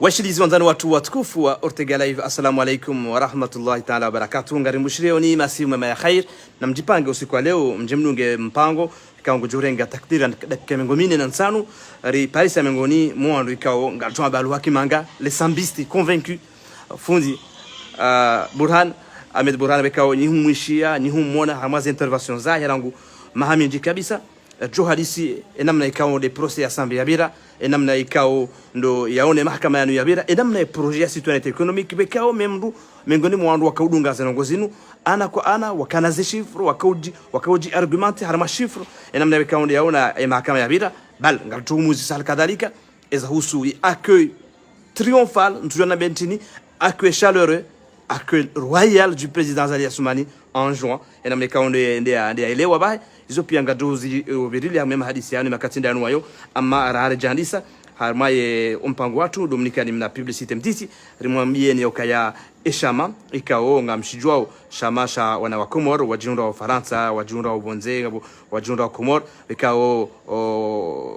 Washilizi wanzani watu watukufu wa Ortega Live, assalamu alaikum wa rahmatullahi ta'ala wa barakatuh. Ngari mushireo ni masimu mema ya khair na mjipange usiku wa leo mjemnunge mpango ikaongo jurenga takdira dakika mengomine na nsanu ri Paris ya mengoni mwandu ikao ngatwa balu hakimanga les sambistes convaincus fundi Burhan Ahmed Burhan bekao ni humwishia ni humwona hamazi intervention za yarangu mahamiji kabisa johadisi enamna ikao de procès assemblée yabira enamna ikao ndo yaone mahakama yanu yabira enamna projet ya citoyenneté économique bekao memdu mengoni mwandu wakaudunga zanongozinu ana kwa ana wakanaze chiffre wakauji argumente harma chiffre enamna bekao ndo yaona mahakama yabira bal ngatumuzi sal kadhalika eza husu accueil triomphal ntujana bentini accueil chaleureux accueil royal du président Azali Assoumani en juin enamna ikao ndo elewa bai izo pia ngaduzi obirili ya mema hadisi yani makatinda yanu wayo ama arahare jandisa harmaye umpango watu dominikani mna publicity mtiti rimwambie ni okaya eshama ikao ngamshijwao shamasha wana wa Komoro wajunda wa Faransa wajunda wa Bonze wajunda wa Komoro ikao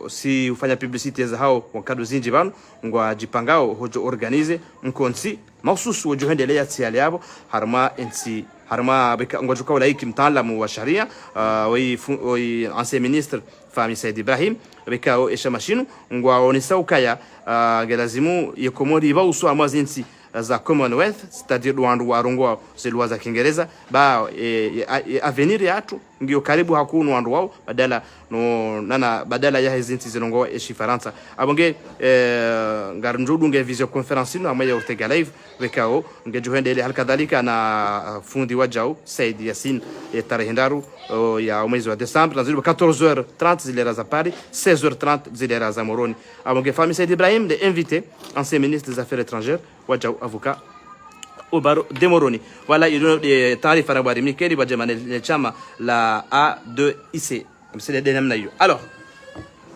si ufanya publicity za hao wakadu zinji banu ngwa jipangao hojo organize mkonsi maususu wajuhendelea tiali yabo harma ensi harma beka ngojuka wala hiki mtaalamu wa sharia wa ancien ministre Fami Said Ibrahim bekao esha mashinu ngwa onisauka gelazimu yekomori ba uso amazinsi za Commonwealth c'est-à-dire wandu warongwa zelwa za Kiingereza ba avenir yatu ngio karibu hakunu wandu wao badala ya hizinti zilongoa eshi Faransa abonge ngarnjudu nge video conference no amaya Ortega Live bekao ngejuhendele halkadhalika na fundi wajao Said Yasin tarehe ndaru ya mwezi wa Desemba nazili 14h30 zilera za Paris 16h30 zilera za Moroni abonge Fami Said Ibrahim de invité ancien ministre des affaires étrangères wajao avocat Obaro Demoroni. Voilà, il y a des tarifs à la Mikeli, le chama la A2IC. C'est le nayo. Alors,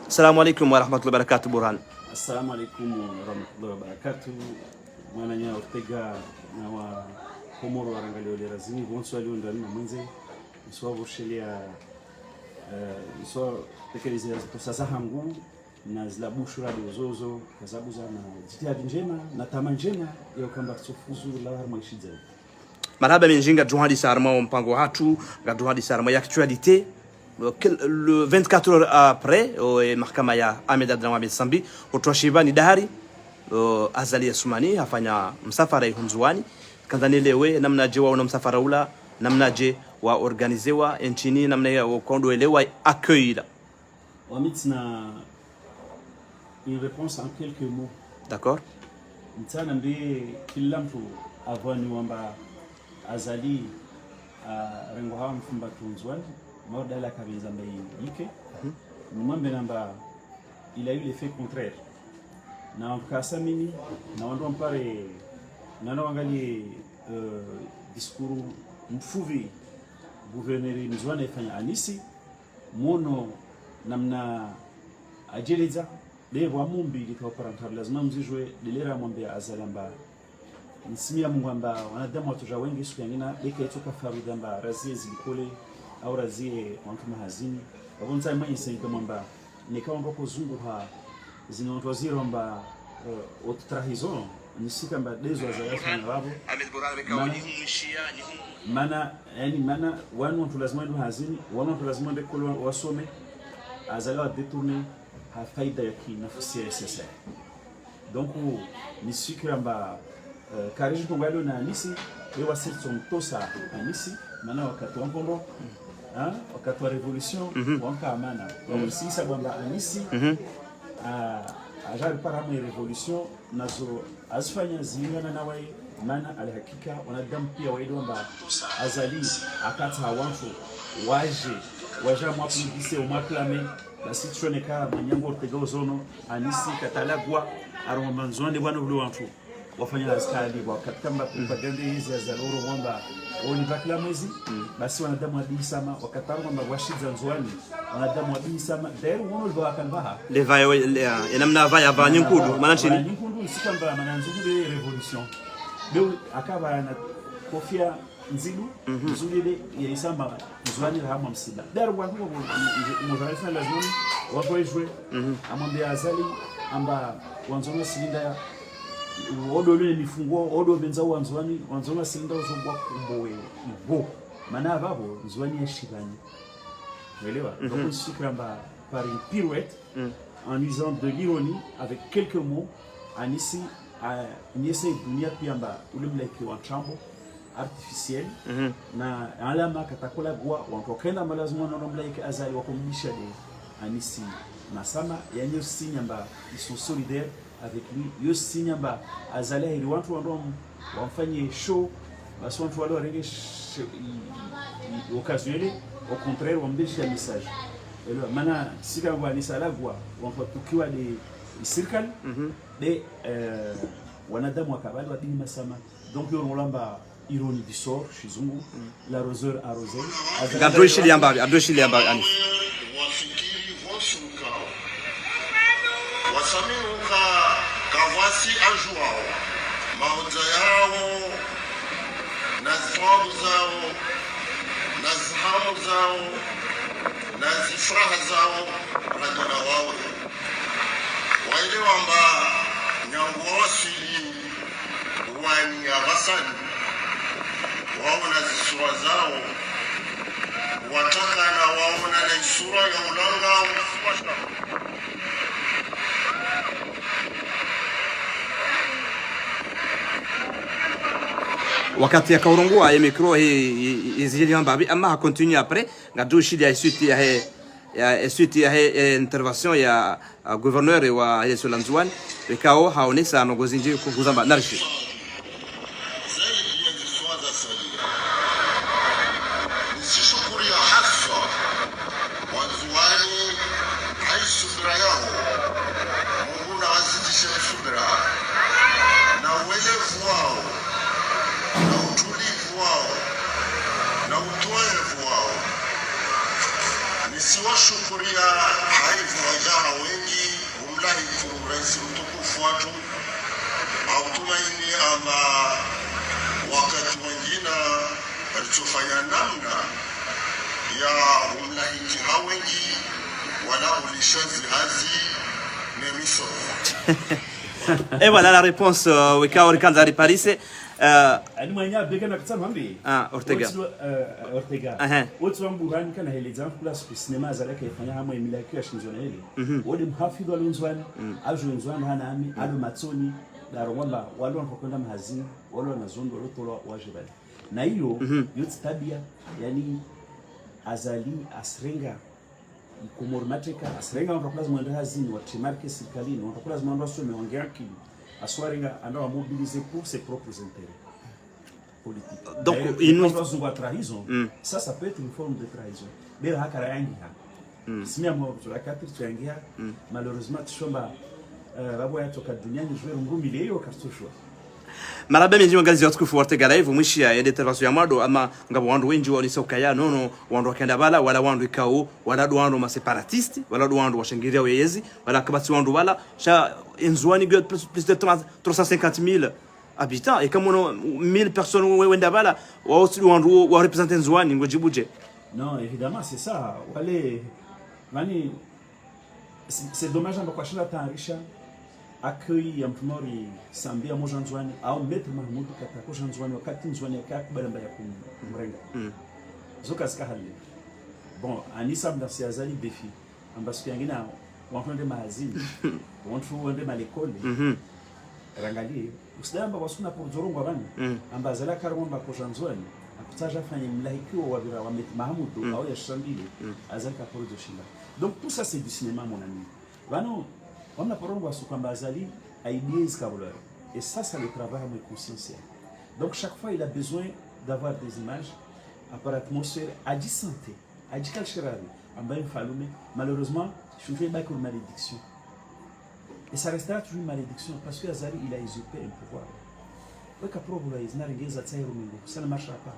salam alaikum wa rahmatullahi wa barakatuh Burhan. Assalamu alaikum wa rahmatullahi wa barakatuh. Mwana nya Ortega na wa Komoro warangali ole razini bonso ali ndani na mwenze. Iswa boshelia iswa tekeleza sasa hangu na zila bushura dozozo kazabuza na jitihadi njema na tamaa njema ya kwamba tufuzu la harmaishiza. Marhaba minjinga juhadi sarma mpango hatu ga juhadi sarma ya actualité le 24 heures après mahakama ya Ahmed Abdelhamid Sambi utwashiba ni dahari Azali Assoumani hafanya msafara ihunzuani kanzanelewe namna je wa msafara ula namna je wa organizewa nchini namna ya kondo elewa accueillir wamitna une réponse en quelques mots. D'accord. Mtana mbe kila mtu avani wamba Azali rengo hawa mfumba tunzwani modala kabisa mbe yike mwambe namba il a eu l'effet contraire na mkasa mini na wando mpare na wangalie discours mfuvi gouverneur mzwana ifanya anisi mono namna ajeleza levo amumbi likaoparantar lazima mzijwe dilera mwambia Azalamba nisimia Mungu amba wanadamu watoja wengi siku nyingine ikaitoka faruda amba razie zilikole au razie watu mahazini wabonza mwenye senga mwamba nikawa ndoko zungu ha zinotwazira amba otrahison nisika amba dezo Azalafanya wabo mana yani mana watu lazima ndio hazini watu lazima ndio wasome Azala détourner ha faida ya kinafsi ya sasa. Donc ni sikiramba kareji tongalo na Anisi wewa sirto mtosa Anisi maana wakati wa Kongo wakati wa revolution wanka amana sisa bamba Anisi ajali para mu revolution nazo asfanya zingana na wai maana alihakika wanadamu pia waidomba Azali akata hawanfu waja mwapundise umaklame la situation ka manyango Ortega ozono Anisi katalagwa aromanzonde bwana ule wantu wafanya askari kwa katika propaganda hizi za Zaloro mwamba oni bakla mwezi basi wanadamu adili sama wakatanga mabwashiza nzwani wanadamu adili sama dero wono lwa kanbaha le vayo enamna vaya vanyu kudu maana chini nkundu sikamba mananzugule revolution leo akaba na kofia nzilu nzulile ya isamba nzwani rahama msiba daru wangu mozalisa lazima wapoejwe amwambia Azali amba wanzona silinda odo le mifungo odo benza wanzona silinda uzobwa kumbowe ibo maana babo nzwani yashibani unaelewa donc sikramba par une pirouette en usant de l'ironie avec quelques mots anisi nyese dunia piamba ulimleke wa chambo artificiel na alama katakola gwa wakokenda malazima na mlaike Azali wakomlisha de anisi nasama yanyo sinyamba ils sont solidaires avec lui yo sinyamba Azali ili watu wamfanye show basi watu wale warenge occasionnel au contraire wambesha message elo mana sika ngwa sala gwa watu tukiwa de circle de wanadamu wakabali wa dini masama donc yo rolamba ironie du sort shizungu l'arroseur arrosé Abdoshili Ambari ani wafikiri vosuka wasaminuka kawasi ajuao maoja yao na thawabu zao na zahamu zao na zifuraha zao radona wao waile wamba nyangu wasili wani abasani waona zisura zao wataka na waona na sura ya ulanga wakati akaurungua ya micro hii Ambari ama ha continue après ngadu shili ya suite ya intervention ya gouverneur wa Yesu Lanzwani ikao haonesa nogozinji kuzamba narshi Nisiwashukuria haivu wajaha wengi umlahi rais mtukufu watu hautumaini ama wakati wengine walichofanya namna ya umlahi jiha wengi wala ulishazi hazi nemiso. Et voilà la réponse wika Orkanzari Paris. Alimanya bega na kutama mbi. Ortega. Ortega. Watu wangu rani kana heleza kula sinema Azali kaifanya hamo emilaki ya shinzona hili. Wode mhafidhu alunzwani, ajo nzwani hana ami, alo matsoni, daro wala walo wanapokwenda mahazini, walo wanazondo walo tolo wajibali. Na hiyo yote tabia yani Azali asrenga kumormateka asrenga wanakulaza mwenda hazini watimarke sikalini wanakulaza mwenda wasome wangeaki aswaringa anda wa mobiliser pour ses propres intérêts politiques. Donc il nous a trahison. Ça peut être une forme de trahison. Mais la hakara yangia. Simia mo la katri yangia malheureusement tshomba babo ya toka duniani jouer ngumi leo kartushwa. Marabe menji wangazi watukufu Ortega live mwishia ya intervention ya mwado ama ngabo wandu wenji walisoka ya nono wandu wakenda bala wala wandu ikao wala wandu ma separatiste wala wandu washangiria weyezi wala kabati wandu wala sha Nzwani plus de 350,000 habitants et comme on 1000 personnes wenda bala wa aussi wandu wa représenter Nzwani ngojibuje. Non, évidemment c'est ça. Wale mani c'est dommage amba kwa shinda tarisha accueil ya mtumori sambia moja Nzwani au Maître Mahmoud katakosha Nzwani wakati Nzwani akakubala mbaya kumrenga zoka skahali bon anisa mdasi Azali défi ambasiki yangina wanfende mahazini wanfu wende malekole rangalie usidamba wasuna pour zorongo bani ambazala karomba kosha Nzwani akutaja fanye mlahikiwa wa bira wa Maître Mahmoud au ya shambili Azali kaporo doshinda. Donc tout ça c'est du cinéma mon ami. Bano on a parlé de ce qu'Azali a idées kabuleur et ça c'est le travail de conscientiel. Donc chaque fois il a besoin d'avoir des images par atmosphère à dit santé à dit culturel en bas falume malheureusement je ne fais pas une malédiction et ça restera toujours une malédiction parce que Azali il a usurpé un pouvoir. Donc après vous voyez n'a rien à dire ça ne marchera pas.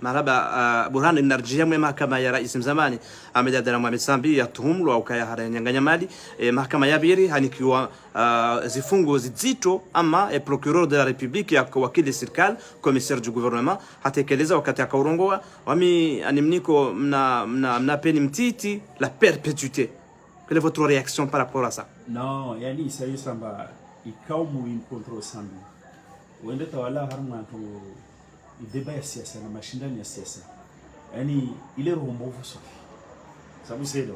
maraba Burhan inarjia mwe mahakama ya rais mzamani Ahmed Abdalla Mohamed Sambi yatuhumlwa ukaya haranyanganya mali mahakama ya biri hanikiwa zifungo zizito ama procureur de la république ya wakili serikali commissaire du gouvernement hatekeleza wakati akaurongoa wami animniko mna peni mtiti la perpétuité. Quelle est votre réaction par rapport à ça? Non, yani isaye samba ikao mu control Sambi wende tawala harma to ideba ya siasa na mashindani ya siasa, yani ile roho mbovu so sababu sedo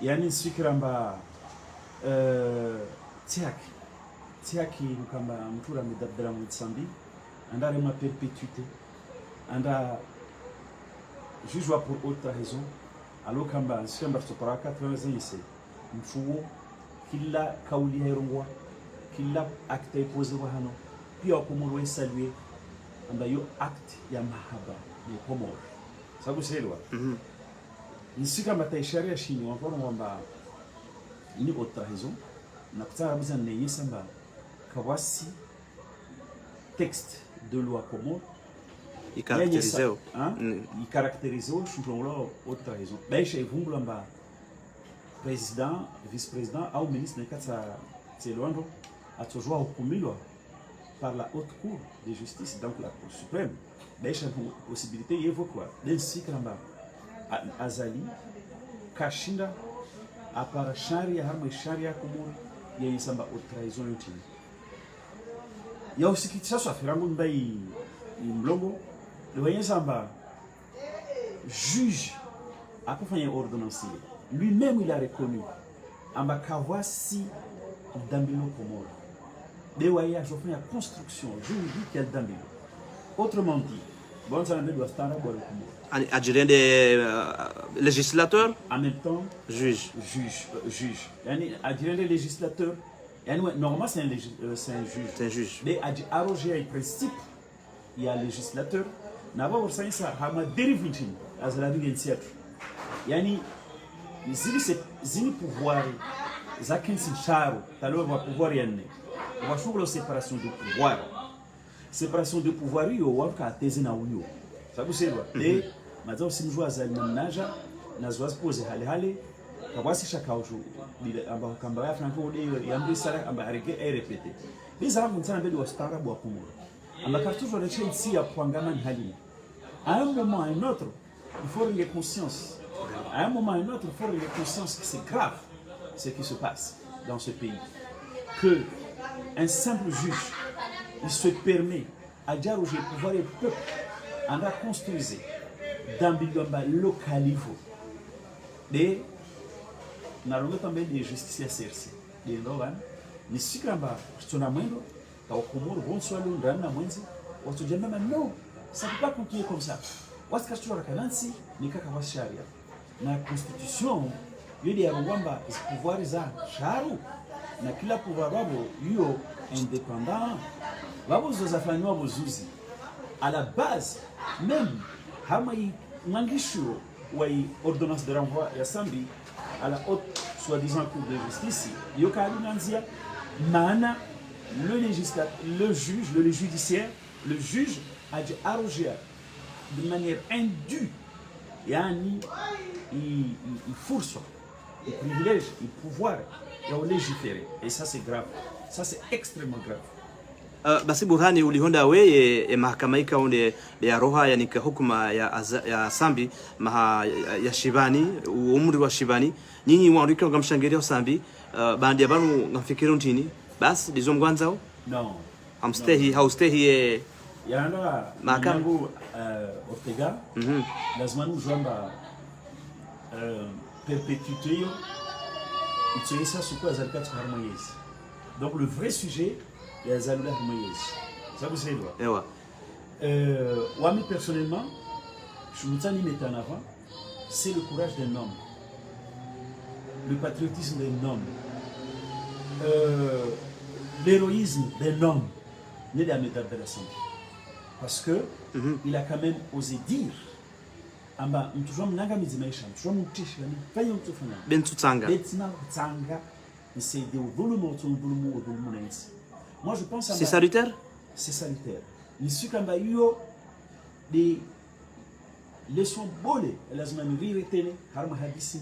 yani sikiramba tiaki kamba mtu Ahmed Abdalla Mohamed Sambi andare ma perpétuité anda jugea pour autre raison alors kamba sikamba topara 80 ans mfuo kila kauli herongwa kila acte posé wa hano pia kumulwe saluer ambayo acte ya mahaba ni Komoro sababu selwa nisika mataisharia shini wapona kwamba ini autre raison na kutaka biza ne yesamba kawasi texte de loi Komoro icaractérisé shunjonglo autre raison baisha ivumbula mba président vice-président au ministre de katsa tselwando atojwa hukumilwa par la haute cour de justice, donc la cour suprême. Mais il y a une possibilité d'évoquer d'un cycle azali kashinda à part sharia harma sharia komori ya isamba haute trahison yote. Il y a aussi qui ça soit firango mbai mlongo le voyez samba juge a fait une ordonnance. Lui-même il a reconnu amba kawasi dambilo komori. Des voyages ont fait la construction juridique qu'il y a dans le autrement dit, bon, ça doit estar à boire le Komoro. Adjudant des législateurs. En même temps, juge. Adjudant des législateurs. Normalement, c'est un juge. C'est un juge. Mais arroger un principe, il y a un législateur. N'a pas besoin de ça. Il y a dérive à la vie d'un siècle. Yani, zini pouvoir, zakin sin charo, talon va pouvoir y aller. On va faire la séparation de pouvoir. Séparation de pouvoir, il y a un thèse na uyo. Ça vous savez, et maintenant si nous jouons à Zalmanaja, nous allons poser hale kawasi chaque jour. Amba kambaya franco de yambi sara amba areke et répéter. Les armes sont en train de stara boa Komoro. Amba toujours les chaînes si à Pwangaman hali. À un moment à un autre, il faut avoir conscience. À un moment à un autre, il faut avoir conscience que c'est grave ce qui se passe dans ce pays. Que un simple juge, il se permet à dire au pouvoir et peuple en a construit dans le localivo. Et nous avons também de justiça serse. De novo, ni sikamba sonamendo, ta okomoro bon swalo ndana mwenzi, watu jamama non, ça ne peut pas continuer comme ça. Watu kashtura kanansi ni kaka wa sharia. Na constitution yodi ya Rwanda is pouvoir za sharu. Na kila pouvoir wabo yo indépendant wabo zozafanywa bozuzi à la base même hama mangisho wa ordonnance de renvoi ya Sambi à la haute soi-disant cour de justice yo kalinanzia maana le juge le judiciaire le juge a dû arroger de manière indue yani il force il privilège il pouvoir ya légiférer et ça c'est grave, ça c'est extrêmement grave. Basi Burhani ulihonda weye mahakama ikaunde ya roha yani hukuma ya Sambi maha ya Shibani umri wa Shibani nyinyi warika ngamshangiria Sambi bandi abantu ngafikira ntini basi dizo mgwanzao non amstehi haustehi yana makangu Ortega lazima nujamba perpétuité yo utilisa sukwa za 4 harmonies. Donc le vrai sujet il y a Zalula Moïse. Ça vous savez quoi? Moi personnellement, je me tiens mettre en avant, c'est le courage d'un homme, le patriotisme d'un homme, l'héroïsme d'un homme, né d'Ahmed Abdalla Sambi. Parce que il a quand même osé dire, amba mtujua mnanga mizimaisha, mtujua mtishi, fanya mtufanya. Bentutsanga. Bentutsanga, c'est de volume. Moi je pense à... C'est salutaire? C'est salutaire. Il suit quand il y a des leçon bole lazima nirire tene harma hadisi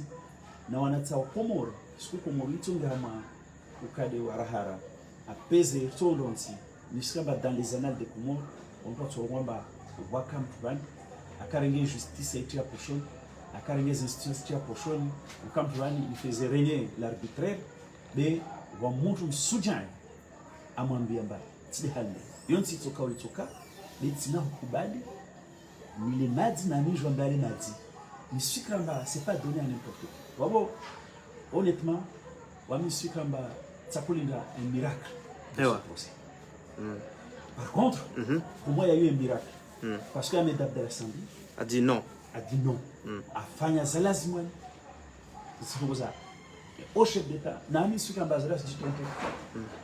na wanatsa wa Komoro siku Komoro itonga hama ukade wa rahara apeze tondonsi nishikamba dans les annales de Komoro on peut se rendre wakam tuban akarenge justice etia pochon akarenge justice etia pochon wakam tuban il faisait régner l'arbitraire de wa mtu msujan amwambia mbaya tsidi hali yonsi toka ulitoka letsina hukubali ni les madis na ni jouant d'aller madis mais sukramba c'est pas donné à n'importe qui wabo honnêtement wa mi sukramba tsakulinda un miracle par contre pour moi il y a eu un miracle parce que Ahmed Abdallah Sambi a dit non afanya zalazimwani sifoza au chef d'état na mi sukramba zalas dit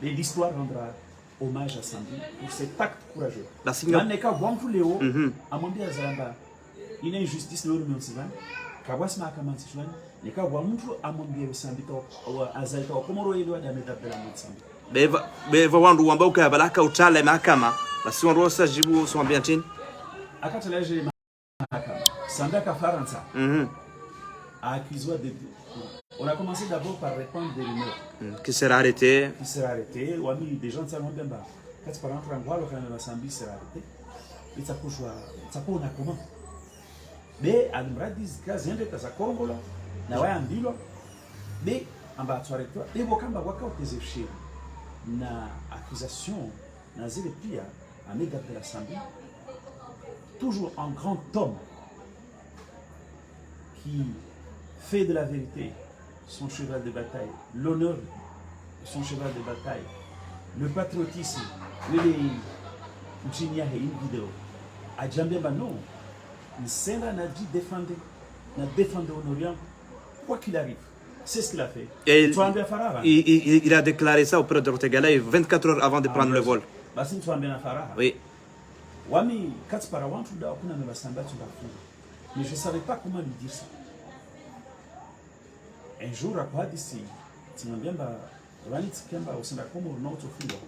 et l'histoire rendra hommage à Sambi pour cet acte courageux. Neka wangu leo amwambia zamba ina injustice leo msivan kabwasma kama nsishwani neka wangu amwambia Sambi to azaita Komoro ile wa Ahmed Abdallah Sambi beva wandu ambao ka balaka utala mahakama basi wanrosa jibu somwambia tini akatalaje mahakama Sambi ka Faransa accusé de on a commencé d'abord par répondre des rumeurs. Qui sera arrêté. Qui sera arrêté. Ou ami des gens de Salon Bemba. Quand tu parles en anglais, le Canada Sambi sera arrêté. Et ça peut jouer. Ça peut on a comment. Mais à l'imradis, quand j'ai un de ta Congo là, na ouais ambilo. Mais en bas tu arrêtes toi. Et bokamba waka otezefché. Na accusation, na zile pia, Ahmed Abdallah Sambi. Toujours un grand homme qui fait de la vérité son cheval de bataille, l'honneur de son cheval de bataille, le patriotisme, le Virginia et une vidéo. A Djambemba non, Nsenda n'a dit défendre Honorien, quoi qu'il arrive. C'est ce qu'il a fait. Et il a déclaré ça auprès de Ortegalay 24 heures avant de prendre le vol. Oui. Wami Katspara Wantuda Okuna Mebasamba Tudafu. Mais je ne savais pas comment lui dire ça. Un jour, à quoi d'ici, Tinambemba, Ranit Kemba, au sein de la Comore, non autofua.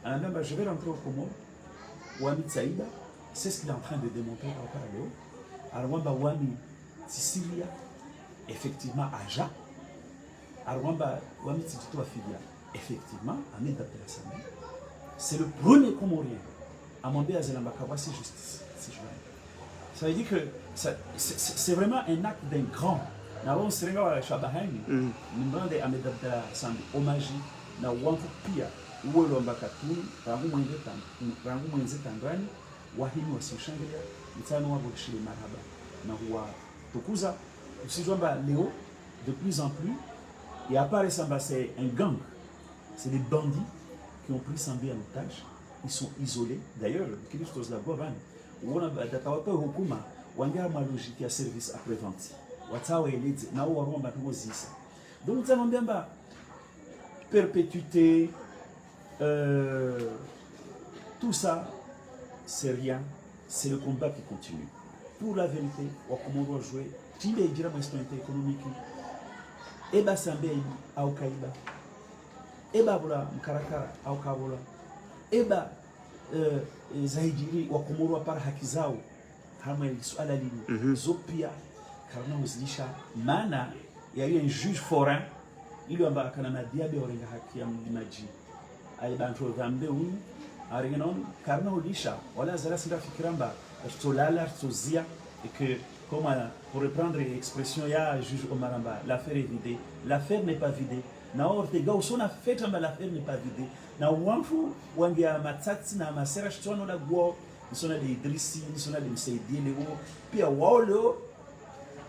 Anambemba, je vais rentrer au Comore, Wami Tsaïda, c'est ce qu'il est en train de démontrer par parallèle. Arwamba Wami Sicilia, effectivement, Aja. Arwamba Wami Tito Afilia, effectivement, Ahmed Abdallah Sambi. C'est le premier Comorien à demander à Zelamba Kawasi justice. Ça veut dire que c'est vraiment un acte d'un grand. Na wao sirenga wa Shabahani nimbrande Ahmed Abdallah Sambi hommage na wangu pia uwe lomba katuni rangu mwenze tangani wahini wasishangilia mtano wabo shile marhaba na huwa tukuza usijomba leo de plus en plus et apparaît Samba c'est un gang, c'est des bandits qui ont pris Sambi en otage, ils sont isolés d'ailleurs Christos la Govan on a datawato hukuma wangia ma logique ya service après-vente. Donc nous allons bien perpétuité, tout ça, c'est rien, c'est le combat qui continue. Pour la vérité, on doit jouer, qui est déjà mon expérience économique, et bien Sambi à Okaïba, et bien voilà, Mkarakara à Okabola, et bien Zahidiri, Wakomoro par Hakizao, Hamel Sualalini, Zopia. Karna uzlisha maana ya yule juge forain ili amba kana na diabe orenga haki ya mlimaji aibanto dhambe huyu arengenon karna ulisha wala zala sira fikiramba tolala tozia et que comme pour reprendre l'expression ya juge Omaramba l'affaire est vidée, l'affaire n'est pas vidée na ortega usona fait amba l'affaire n'est pas vidée na wanfu wangia matsatsi na masera shtono la gwo nisona de Idrisi nisona de Msaidie leo pia wao leo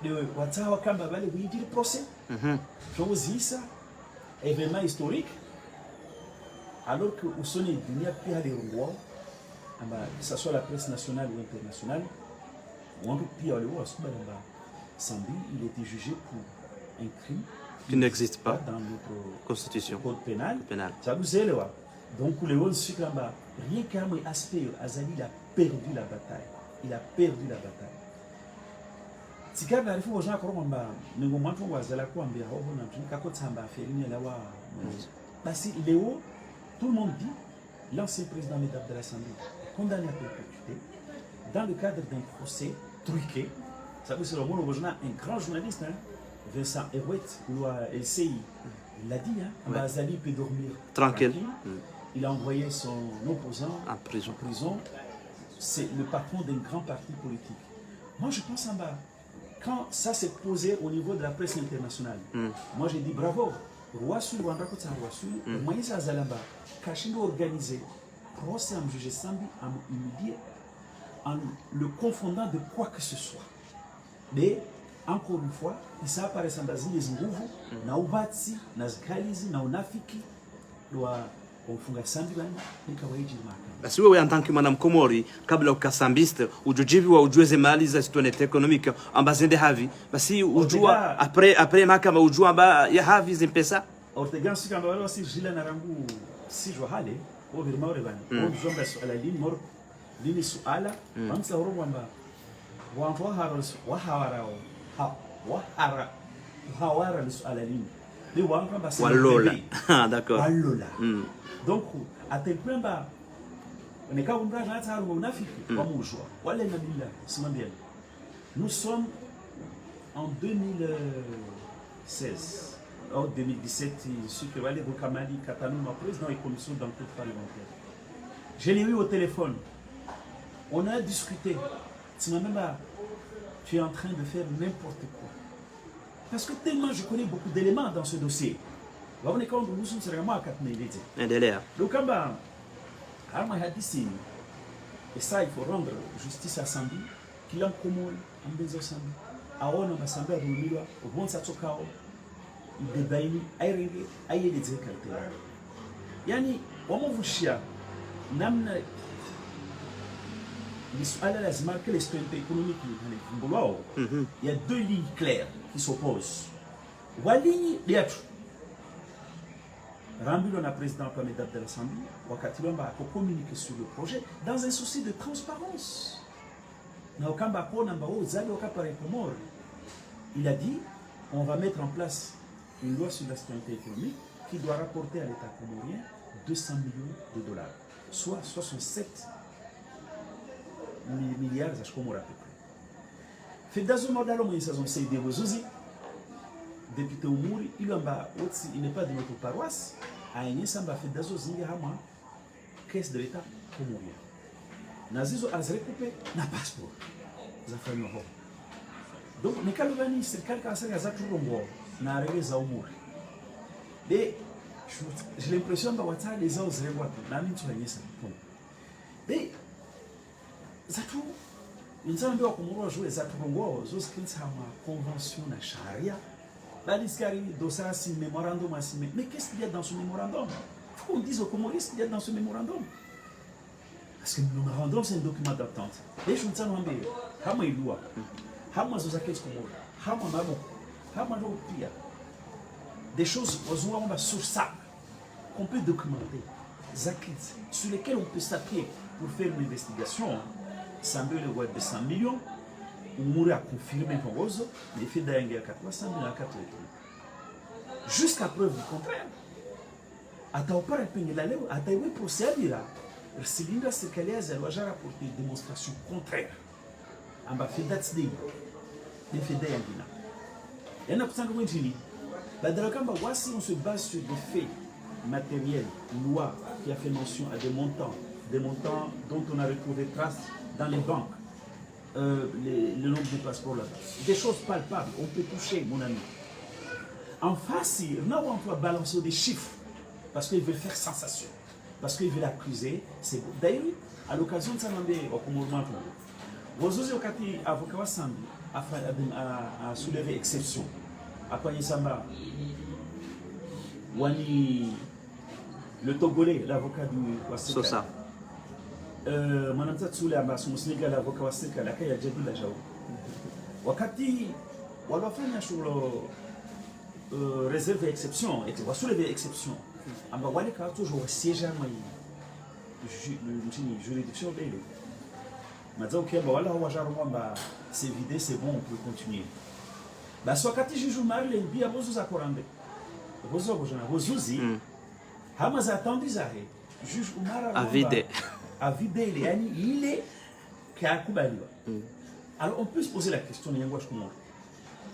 de watawa kamba bale kuingia procès chose ça événement historique alors que usoni dunia pia les rois que ce soit la presse nationale ou internationale on pia le roi Sambi il était jugé pour un crime qui n'existe pas dans notre constitution code pénal ça vous est là donc le roi Sikamba rien qu'un aspect Azali il a perdu la bataille Sikar na rifu wajana koro kwamba ningo mwantu wazala kuambia hoho na mtunika kotsamba aferini lawa basi leo tout le monde dit l'ancien président Ahmed Abdallah Sambi est condamné à perpétuité dans le cadre d'un procès truqué. Ça veut dire un grand journaliste, hein, Vincent Herouet, LCI, il l'a dit, hein, Azali peut dormir tranquille. Il a envoyé son opposant en prison. C'est le patron d'un grand parti politique. Moi, je pense en bas, quand ça s'est posé au niveau de la presse internationale, moi j'ai dit bravo, Roi Sul, Moïse Azalamba, Kashindo organisé, procès en juge Sambi, en humilié, en le confondant de quoi que ce soit. Mais, encore une fois, il s'apparaît sans les nguvu, na ubatsi, na zikalizi, na unafiki, doit kumfunga Sambi bana, nikawaiji maka. Basi wewe en tant que mwanamkomori kabla ukasambiste ujujibiwa ujueze mali za situation economique ambazende havi basi ujua après mahakama ujua ba ya havi zimpesa ortegan sikamba wala si jila na rangu si jo hale o bir mawre bana o jomba suala lini suala bamsa horobo amba wa haros wa hawarao wa hawara li suala lini de wa amba sa walola d'accord walola donc à tel point ba nous sommes en 2016, en 2017, je suis que Valé Bokamali, Katanou, ma président et commission d'enquête parlementaire. Je l'ai eu au téléphone. On a discuté. Tu es en train de faire n'importe quoi. Parce que tellement je connais beaucoup d'éléments dans ce dossier. Donc, et ça, il faut rendre justice à Sambi, qu'il a commun, en besoin Sambi. Aona Masamba Rumilwa, au bon Satsokao, il débaini, aïe les décartés. Yani, on vous chia, namna, que les strengths économiques, il y a deux lignes claires qui s'opposent. Walini, Liatru. Rambulo na président Pamédat de l'Assemblée, Wakatilomba a communiqué sur le projet dans un souci de transparence. Il a dit on va mettre en place une loi sur la stabilité économique qui doit rapporter à l'État comorien 200 millions de dollars, soit 67 milliards à Comore à peu près. Fait d'azumor d'alom ils sont cédés aux Ouzi. Député Oumouri, il n'est pas de notre paroisse, à Agnès-Samba fait d'azo Zingahama, caisse de l'État comorien. Nazizo a récupéré na passeport. Donc, les Kalvani, c'est quelqu'un qui a Zaturombo, n'a arrivé à Oumouri. Et j'ai l'impression que les autres n'a mis sur la nièce. Et Zatou, nous avons joué Zaturombo, nous avons une convention de charia. Mais qu'est-ce qu'il y a dans ce mémorandum? Il faut qu'on dise aux Comoriens ce qu'il y a dans ce mémorandum. Parce que le mémorandum, c'est un document d'attente. Et je ne sais pas, des choses sur ça qu'on peut documenter, sur lesquelles on peut s'appuyer pour faire une investigation. Ça me le de 100 millions. On a confirmé qu'on rose, les faits d'Aïngue à 400 000 à 4 jusqu'à preuve du contraire. À ta opéra, à ta procès, le cylindre circulaire a rapporté une démonstration contraire. En bas, fait d'Atsdei, des faits d'Aïngue. Il y en a pour si on se base sur des faits matériels, loi qui a fait mention à des montants dont on a retrouvé traces dans les banques. Le nombre de passeports là, des choses palpables, on peut toucher, mon ami. En face, on doit balancer des chiffres parce qu'il veut faire sensation, parce qu'il veut l'accuser. D'ailleurs, à l'occasion de ça, vous avez avocat Sambi a soulevé exception. Après Samba, Wani, le Togolais, l'avocat du Sosa. Madame Tatsule a son Sénégal avocat wa Sénégal la kaya jadi la jao. Wakati walofanya sur réserve exception et wa soulever exception. Amba wale ka toujours siège à mai juridiction belo. Mazao kemba wala wa jarwa mba c'est vidé c'est bon on peut continuer. Ba swakati juju marle bia bozo za korande. Bozo bojana bozuzi. Hama za attendu zahe. Juge Umara a vidé. A vidé, il est qui a Kubaliwa. Alors on peut se poser la question,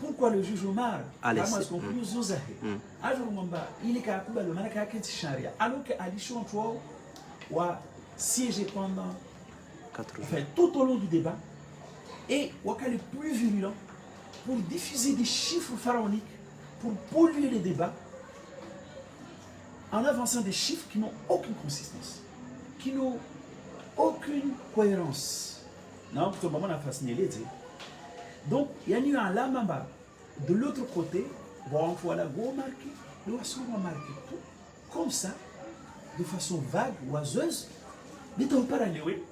pourquoi le juge Omar Allez, alors que siégé pendant tout au long du débat et le plus virulent pour diffuser des chiffres pharaoniques, pour polluer les débats en avançant des chiffres qui n'ont aucune consistance, qui n'ont aucune cohérence. Donc, il y a eu un lamamba. De l'autre côté, on va remarquer, on va remarquer tout comme ça, de façon vague, oiseuse, mais on pas aller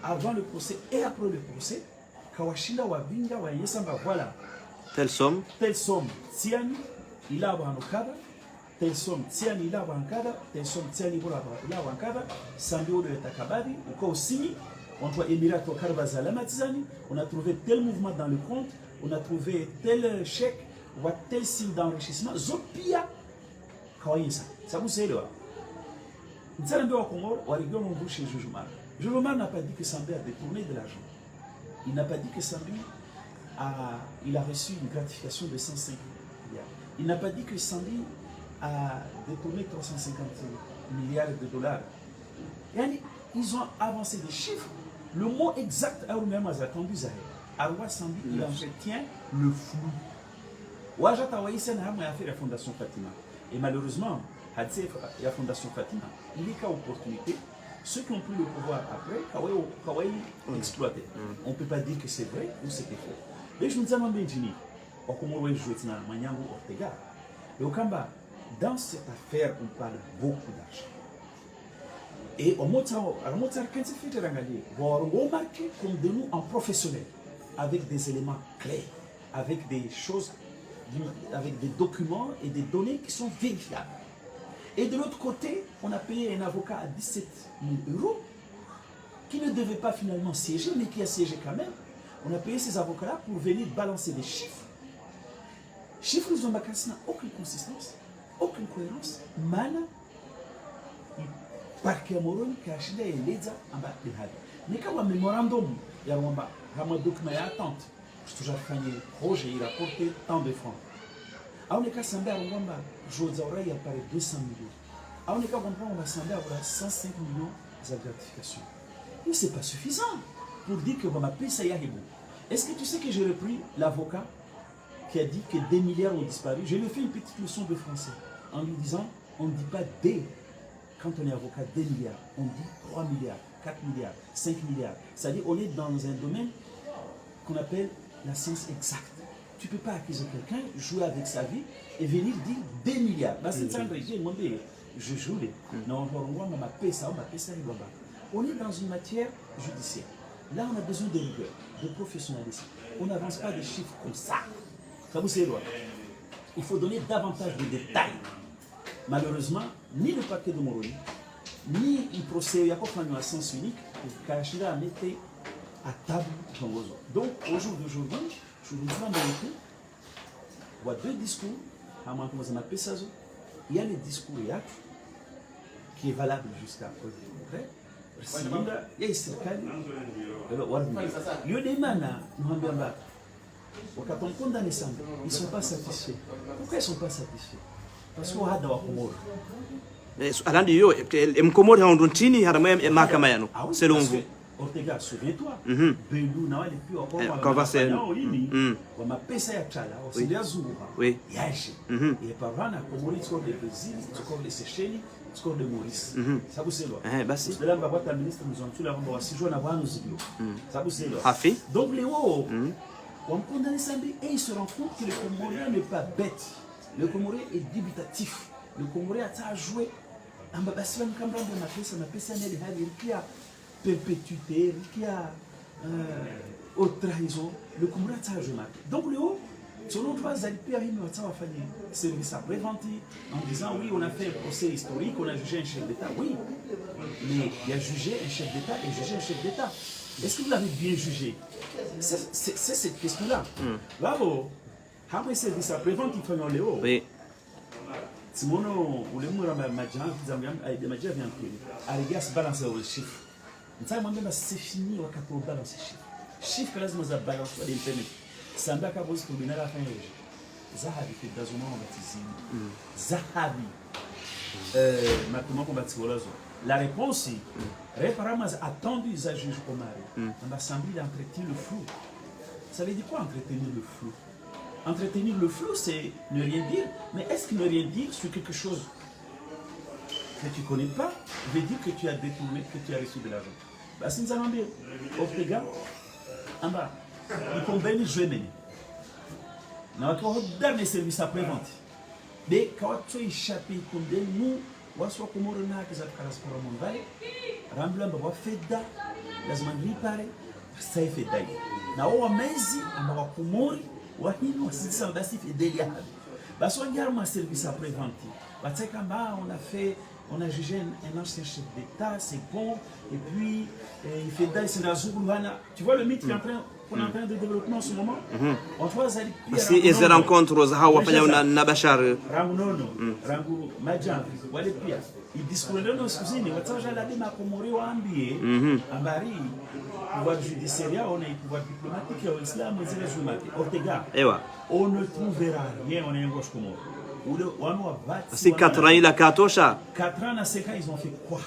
avant le procès et après le procès. Kawashinda Wabinga wa Yesamba, voilà. Telle somme, Tiani, il a un cadre, telle somme, Tiani, il a un cadre, telle somme, Tiani, il a un cadre, Sambio de Takabadi, ou quoi aussi. On voit Emirat au Karbazala Matizani, on a trouvé tel mouvement dans le compte, on a trouvé tel chèque, ou tel signe d'enrichissement. Zopia, Kawayisa. Ça vous sait là. Nous allons au Congo, on rigole en bouche chez Jujumar. Jujumar n'a pas dit que Sambé a détourné de l'argent. Il n'a pas dit que Sambé il a reçu une gratification de 105 milliards. Il n'a pas dit que Sambé a détourné 350 milliards de dollars. Ils ont avancé des chiffres. Le mot exact a même attendu Zahir. Arwa Sambé, il entretient le flou. Ouajata Waïsen a fait la Fondation Fatima. Et malheureusement, la Fondation Fatima, il est qu'à opportunité. Ceux qui ont pris le pouvoir après, Kawaii exploité. On ne peut pas dire que c'est vrai ou c'était faux. Mais je me disais, et au Kamba, dans cette affaire, on parle beaucoup d'argent. Et au Mozart, quand c'est fait, on remarque comme de nous en professionnel, avec des éléments clés, avec des choses, avec des documents et des données qui sont vérifiables. Et de l'autre côté, on a payé un avocat à 17 000 € qui ne devait pas finalement siéger, mais qui a siégé quand même. On a payé ces avocats-là pour venir balancer des chiffres. Chiffres, ils n'ont aucune consistance, aucune cohérence. Mana, parquet moron, kachida et leza, en bas de hali. Mais quand on mémorandum, il y a un document d'attente. Je toujours fait un projet, il a porté tant de francs. On est qu'à s'en faire, je vous aurais apparaît 200 millions. On est qu'à comprendre, on va s'en faire 105 millions de gratification. Mais ce n'est pas suffisant pour dire que on va payer ça. Est-ce que tu sais que j'ai repris l'avocat qui a dit que des milliards ont disparu? Je lui ai fait une petite leçon de français en lui disant, on ne dit pas des, quand on est avocat, des milliards. On dit 3 milliards, 4 milliards, 5 milliards. C'est-à-dire qu'on est dans un domaine qu'on appelle la science exacte. Tu ne peux pas accuser quelqu'un, jouer avec sa vie et venir dire des milliards. Je joue les. Non, on est dans une matière judiciaire. Là, on a besoin de rigueur, de professionnalisme. On n'avance pas des chiffres comme ça. Ça vous sait, il faut donner davantage de détails. Malheureusement, ni le paquet de Moroni, ni le procès, il n'y a pas de sens unique, Kachida a mis à table dans vos os. Donc, au jour d'aujourd'hui, je vous dis en vérité, il y a deux discours, il y a le discours qui est valable jusqu'à aujourd'hui. Il y a Serkali, il y a des manas, quand on condamne ça, ils ne sont pas satisfaits. Pourquoi ils ne sont pas satisfaits? Parce qu'on a des Comores. alandi yo mkomori haundu nchini harama mahakama yanu selon vous. Ortega, souviens-toi, Belou na wale pia Quand kwa va c'est wa mapesa ya chala osilia zuwa yaje et parvana komori score de Brésil, score de Seychelles, score de Maurice. Ça vous c'est là. Basi. De là va voir ministre nous ont tous la rendre si jour na bwana zibio. Ça vous c'est là. Hafi. Donc les hauts on condamne Sambé et il se rend compte que le Comorien n'est pas bête. Le Comorien est dubitatif. Le Comorien a joué en basi va mkamba de mapesa na le hali pia perpétuité, qui a haute trahison, le Comorien a joué. Donc le haut, selon toi, Zalipé a fait un service préventif en disant oui, on a fait un procès historique, on a jugé un chef d'État. Oui, mais il a jugé un chef d'État et jugé un chef d'État. Est-ce que vous l'avez bien jugé? C'est cette question-là. Bravo. Après service préventif, il faut le haut. Oui. Simono, ou le mot de Madjan, de Madjan vient de Arigas balancer aux chiffres. C'est fini, on va balancer les chiffres. chiffre lazima za balance wa internet samba kabozi kubina la fin zahabi fi dazuma wa batizini zahabi maintenant qu'on va la réponse Réparamaz attendu les juges Omari on a semblé d'entretenir le flou. Ça veut dire quoi entretenir le flou? Entretenir le flou, c'est ne rien dire. Mais est-ce que ne rien dire sur quelque chose que tu ne connais pas veut dire que tu as détourné, que tu as reçu de l'argent? Bah, si nous allons dire, Ortega, en bas, il faut bien jouer maintenant. Nous avons des services après-vente. Mais quand tu as échappé, nous, on va se faire comme on a fait pour le monde. Ramblam, on va faire da, lazima réparer, ça fait da. Na oa mezi amba kumori wahini wasisa basi fidèle ya habi basi wangarma service après-vente bateka ba on a jugé un ancien chef d'état c'est bon et puis il fait d'ailleurs c'est la Zoulouana. Tu vois le mythe qu'on est en train de développer en ce moment. On voit ça si ils rencontrent za hawa fanya na Bashar Rangunono Rangu Majan wale pia il discourait nos cousines wataja la dema komori waambie ambari pouvoir judiciaire, on a un pouvoir diplomatique, au islam, on est zoomati. Ortega, on ne trouvera rien, on est un gauche comme c'est 4 ans, il a 4 ans. 4 ans, 5 ans, ils ont fait quoi?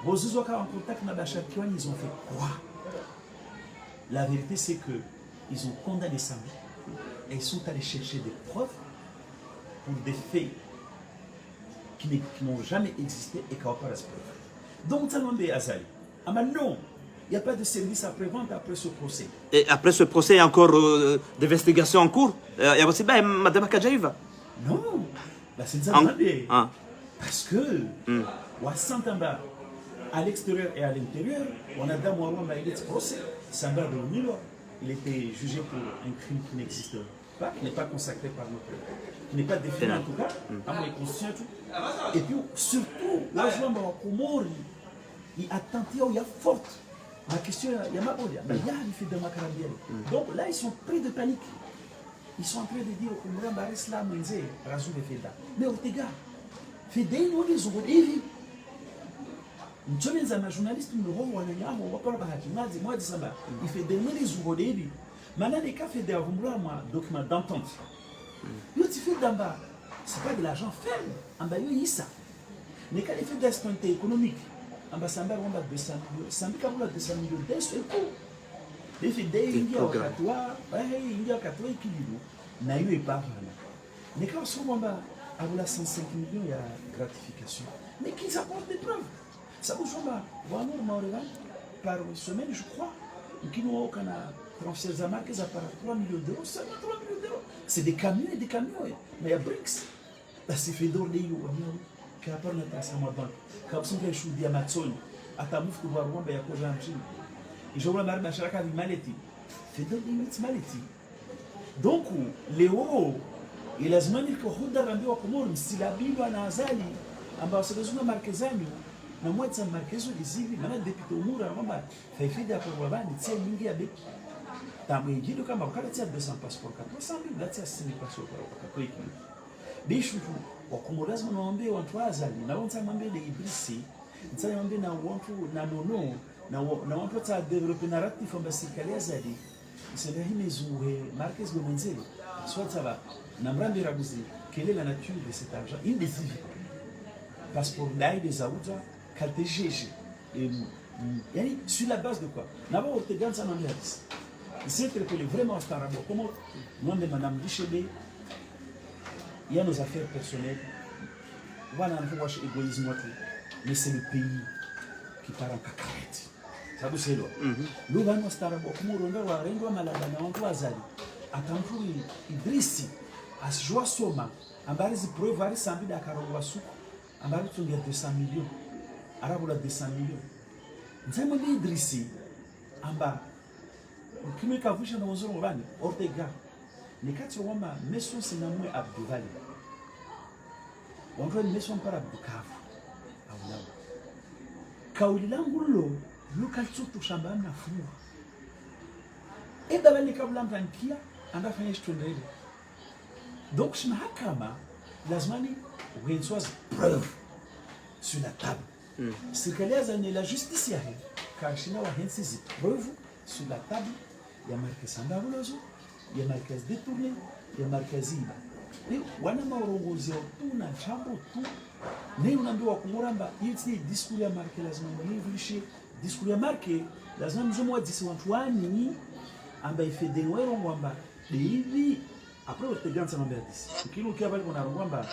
Vos ouzouaka en contact avec Bachar Kiwan, ils ont fait quoi? La vérité, c'est qu'ils ont condamné ça. Et ils sont allés chercher des preuves pour des faits qui n'ont jamais existé et qui n'ont pas respecté. Donc, ça m'a dit Azali. Ah, mais non! Il n'y a pas de service après-vente après ce procès. Et après ce procès, il y a encore des investigations en cours. Il y a aussi Madame Kadjaïva. Non, c'est ça. Parce que, à l'extérieur et à l'intérieur, on a d'abord eu ce procès. Samba de Nilo, il était jugé pour un crime qui n'existe pas, qui n'est pas consacré par notre peuple, qui n'est pas défini en tout cas, à mon conscient tout. Et puis, surtout, il a tenté, il y a forte. La question, il y a ma bolia, mais il y a les faits de Macarabia. Donc là, ils sont pris de panique. Ils sont en train de dire que nous avons islam, nous avons raison de faire. Mais Ortega, fait des noms des autres évis. Nous sommes un journaliste, nous avons un homme, on va pas le bâtir. Moi, je dis ça, il fait des noms des autres évis. Maintenant, les cas fait des documents d'entente. Il fait d'en bas, ce n'est pas de l'argent ferme. En bas, il y a ça. Les cas fait d'instinct économique. Ambassadeur on a 200 millions, 200 millions d'un seul coup. Les filles d'India au Katoa, India au Katoa et Kilido, n'a eu pas. Mais quand on va avoir 105 millions, il y a gratification. Mais qu'ils apportent des preuves. Ça vous semble, par semaine, je crois, qui nous ont transféré à marque, ça part 3 millions d'euros, ça va 3 millions d'euros. C'est des camions et des camions. Mais il y a BRICS. Là, c'est fait d'orler. Kapar na tasama bank kapsun kai shudi amatsoni atamufu kwa Rwanda ya koja nchini ijomla mari masharaka vi maleti fedon limits maleti donc leo lazima ni kuhuda rambiwa komoro msilabiwa na azali ambao sasa markezani na mwetsa markezo dizivi mana deputy umura kwamba faifida kwa bani tsia nyingi ya beki tamwe jido kama wakati tsia 200 passport 400 000 tsia 6 passport kwa kwiki bishu wakomoro lazima naombe watu azali na wonsa mwambie de ibrisi nsaya mwambie na watu na nono na watu ta develop narrative amba serikali azali isema hii mezuhe markez gomenzeli soit ça va na mrambi rabuzi quelle est la nature de cet argent indécisif passeport d'aide des aouza qualité GG et sur la base de quoi n'aba Ortega ça n'en est c'est interpellé vraiment starabo comment moi de madame Dichebe. Il y a nos affaires personnelles. Voilà un peu égoïsme, mais c'est le pays qui part en cacahuète. Ça vous c'est là. Nous allons estar comme on va rendre malade na on va zali. Atantu Idrisi asijua soma ambari ziprove vari sambi da karongwa suku ambari tungia 200 millions. Arabu la 200 millions. Nzema ni Idrisi amba ukimeka vusha na wazoro wabani Ortega. Nikati wama meso sinamwe Abduvali. Wangwe meso mpara Bukavu. Awulawa. Kauli langu lo luka tsutu shamba na fuwa. Eda wali kabla mtankia andafanya shitondele. Donc je mahakama lazimani uhensoaz preuve sur la table. Serikali azani la justice yahe kashina wa hensi zi preuve sur la table, il y a marqué Sandavolozo, il y a marqué détourné, il y a marqué Ziba. Et wana maorongozi tu na jambo tu ne unaambiwa kumuramba hizi discours ya marke lazima mwivulishe discours ya marke lazima mzomo disi watu wani amba ifede wero ngwamba hivi après oteganza ngamba disi kilo kia bali kuna ngwamba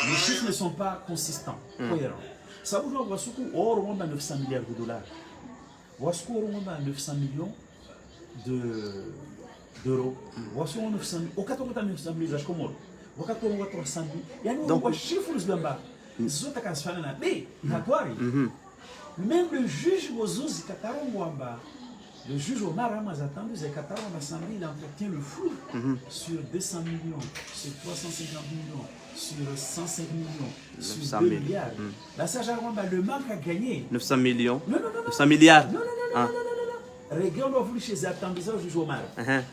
les chiffres ne sont pas consistants cohérents sababu kwa wasuku oro ngwamba 900 milliards de dollars wasuku oro ngwamba 900 millions d'euros. Voici 900 000. Au 900 000 comme au 300 000. Il y a un chiffre de l'amba. Ils ont qu'à se faire un abbé. Même le juge Mozouz Katarongwamba, le juge Omar Ramazatan, les Katarong l'Assemblée, il entretient le flou sur 200 millions, sur 350 millions, sur 105 millions, sur 2 milliards. Là, ça, le manque a gagné. 900 millions. Non. 900 milliards. Non. Regarde, on va vous chez Atambisa au juge Omar.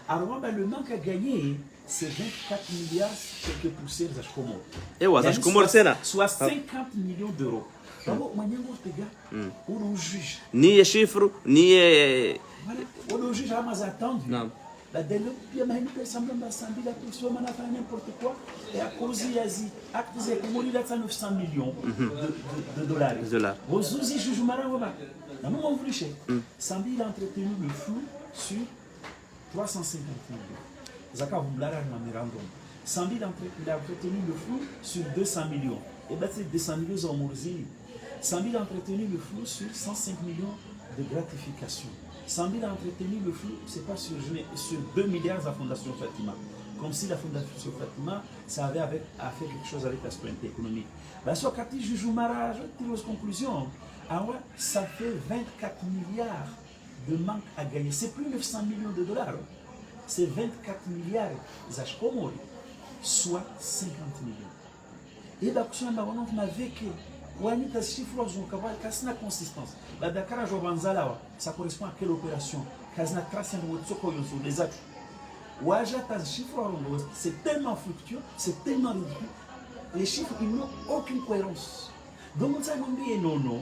Alors, le manque à gagner, c'est 24 milliards quelques poussées de Zachkomo. Et ouais, Zachkomo, c'est là. Soit 50 millions d'euros. Donc, on le juge. Ni les chiffres, ni. On le juge, on a attendu. Non. La dernière, il y a une personne qui a fait n'importe quoi. Et à cause de l'Asie, actes de 900 millions de dollars. Vous aussi, juge Omar. Nous avons voulu chez Sambi a entretenu le flou sur 350 millions. Zaka Voumblara Memorandum. Sambi a entretenu le flou sur 200 millions. Et bien, c'est 200 millions en Mourzini. Sambi a entretenu le flou sur 105 millions de gratification. Sambi a entretenu le flou, c'est pas sur 2 milliards à la Fondation Fatima. Comme si la Fondation Fatima, ça avait à faire quelque chose avec l'aspect économique. La Sokati Jujoumara, je tire aux conclusions. Alors, ça fait 24 milliards de manque à gagner. C'est plus 900 millions de dollars. C'est 24 milliards d'achkomori, soit 50 millions. Et donc, on a vécu. On a des chiffres qui ont une consistance. La Dakar, ça correspond à quelle opération? Les actes. C'est tellement fluctueux, c'est tellement ridicule. Les chiffres, ils n'ont aucune cohérence. Donc, on a non.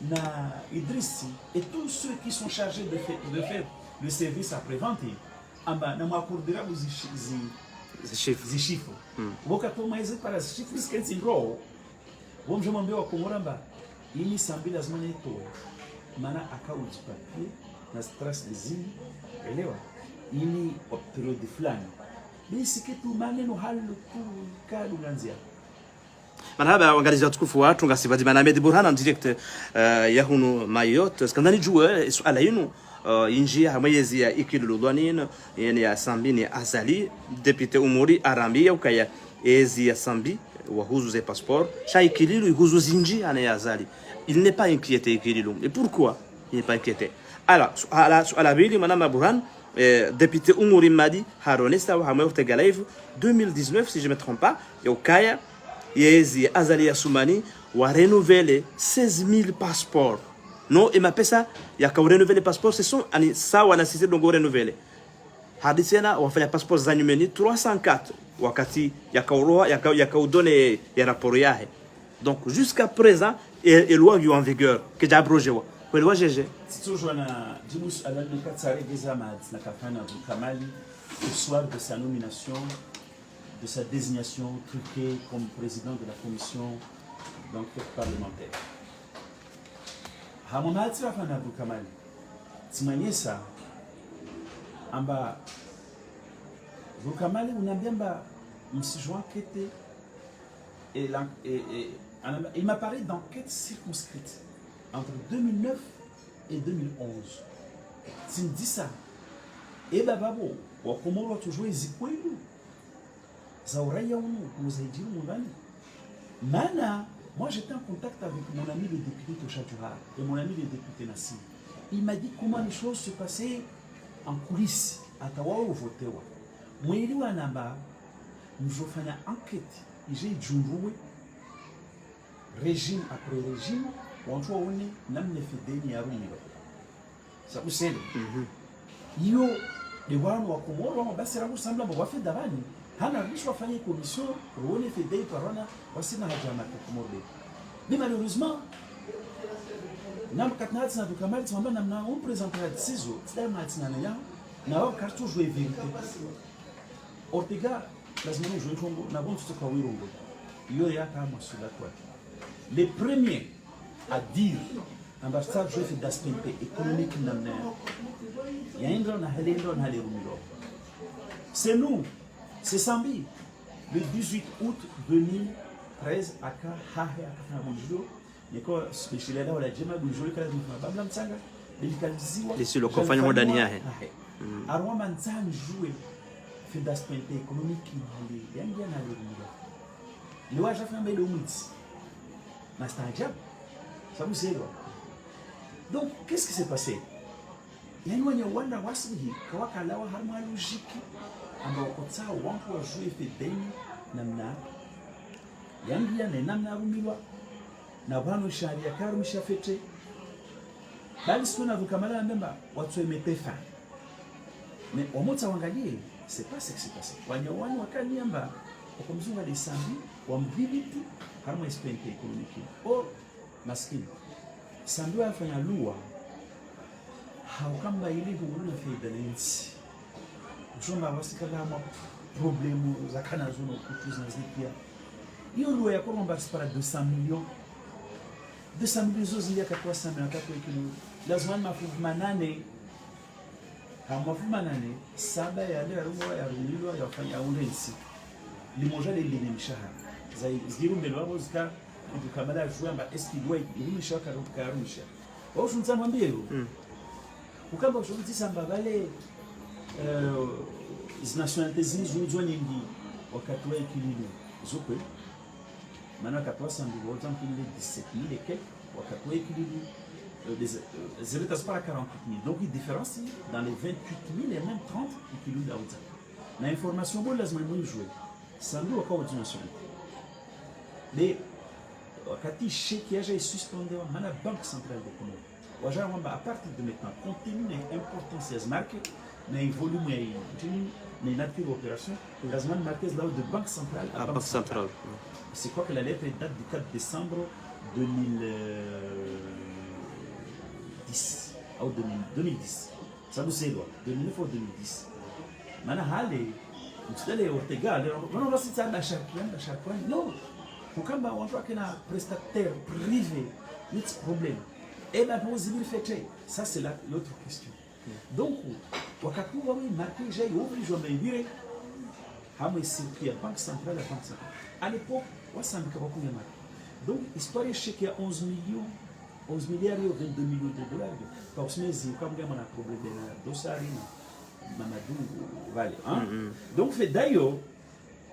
Na Idrissi et tous ceux qui sont chargés de faire le service après-vente, nous m'accorderons les chiffres. Vous avez dit par les chiffres, c'est ce qu'on vous je m'en vais au Komoramba. Il y a 100 000 à ce moment-là. Mana account papier, na stress des îles, il y a une période de flamme. Mais c'est que tout le monde a le cas de l'Anzia. Marhaba waangalizi watukufu watu ngasibadi Ahmed Burhan en direct ya hunu Mayotte skandani jua swala yenu injia hamwezi ya ikiluludwanin yani ya Sambi Azali député Umuri Arambia ukaya ezi ya Sambi wahuzu ze passeport sha Kililu ihuzu zinji ana ya Azali. Il n'est pas inquiété Kililu. Et pourquoi il n'est pas inquiété? Alors swala bili manama Burhan député Umuri Madi Haronesta wa hamwete galaive 2019 si je me trompe pas ya ukaya Yezi Azali Soumani wa renouveler 16 000 passeports. Non, et ma pesa ya ka renouveler les passeports, ce sont ani sawa na sisi dongo renouveler. Hadisena wa fanya passport za nyumeni 304 wakati ya kauroa ya kaudone ya rapport yahe. Donc jusqu'à présent et loi en vigueur que d'abrogé wa. Kwa loi GG. Toujours na Dimus Alal Katsare Gezamad na kafana Kamali au soir de sa nomination, de sa désignation truquée comme président de la commission d'enquête parlementaire. Hamonati Rafana Abdou Kamali, Timanyesa, Amba, Abdou Kamali, Unambiamba, M. enquêté, et il m'apparaît d'enquête circonscrite entre 2009 et 2011. Tu me dis ça. Et Bababo, comment on va toujours hésiter? Mana, moi j'étais en contact avec mon ami le député Toshadjoura et mon ami le député Nassim. Il m'a dit comment les choses se passaient en coulisses à Tawa ou Votewa. Moi, il y a nous avons fait une enquête. J'ai dit régime après régime, on trouve qu'on n'a pas fait des niarumi. Ça vous sait. Yo, les gens qui ont fait des choses, ils ont fait des choses. Hana rushwa fanya commission ruone fedei parona wasina hajama kumode. Mais malheureusement nam katna tsina dukamali tsamba namna on présenter la ciseau tsda matsina na ya na wa kartu jouer vérité Ortega lazima jouer Congo na bon tutoka wirongo yo ya kama sula kwa les premiers à dire ambassade jouer d'aspect économique namna ya indro na halendo na halerumilo c'est nous c'est Sambi le 18 août 2013 aka hahe aka bonjour niko spécialement wala jema bonjour kala babla mtsanga delikaliziwa lisilo kufanya ndani yake arwa manzani jouer fait d'aspect économique hali yangia na halerumilo le wa jafa mbele umiti na stajab ça vous c'est donc qu'est-ce qui s'est passé yani wenye wanda wasihi kawakalawa harma logique ambao kotsa wangu wa jouer fedeni namna yangia na namna rumilwa na bano sharia karu mshafete bali sio vukamala mbemba watu emetefa mais omota wangalie c'est pas ce qui s'est passé wanyawani wakaniamba okomzunga de sambi wa mvibiti harma expérience économique o maskini sambi afanya lua haukamba ile huruna faida lensi jomba wasikala ma problème za kana zono kutuza zipia hiyo lua ya kwamba para 200 millions zozi ya kwa 300 millions kwa kilo lazima mafuvu manane saba ya leo ya rumilwa ya fanya ulensi limoja le mshahara za ziru mbele wao zika kukamala juamba eski doit irumisha karumisha wao shunza mwambie ukamba ushunzi samba vale nationalités zinizo nyingi wakati wa ikilini zokwe maana katwa sambi wote mpile 17000 et quelques wakati wa ikilini des états pas 48000 donc il différence dans les 28000 et même 30 ikilini dauza na information bonne lazima mwe jouer sambi wakao nationalité mais wakati chèque yaje suspendé maana banque centrale de Congo waja kwamba à partir de maintenant compte tenu de l'importance des marques na volume ya chini na nature opération lazima marquer là de banque centrale à banque centrale. C'est quoi que la lettre date du 4 décembre 2010 ou 2010 ça nous c'est 2009 ou 2010 maana hali mstele Ortega non basi tsanda shakwa non ukamba watu akina prestataire privé it's problème et la possibilité fait ça c'est l'autre question donc wakati wa marqué j'ai obligé de me dire hamwe circuit banque centrale à l'époque wasambika kwa kunya marqué donc histoire chèque ya 11 milliards et 22 millions de dollars par semaine comme il y a un problème de dossari Mamadou vale donc fait d'ailleurs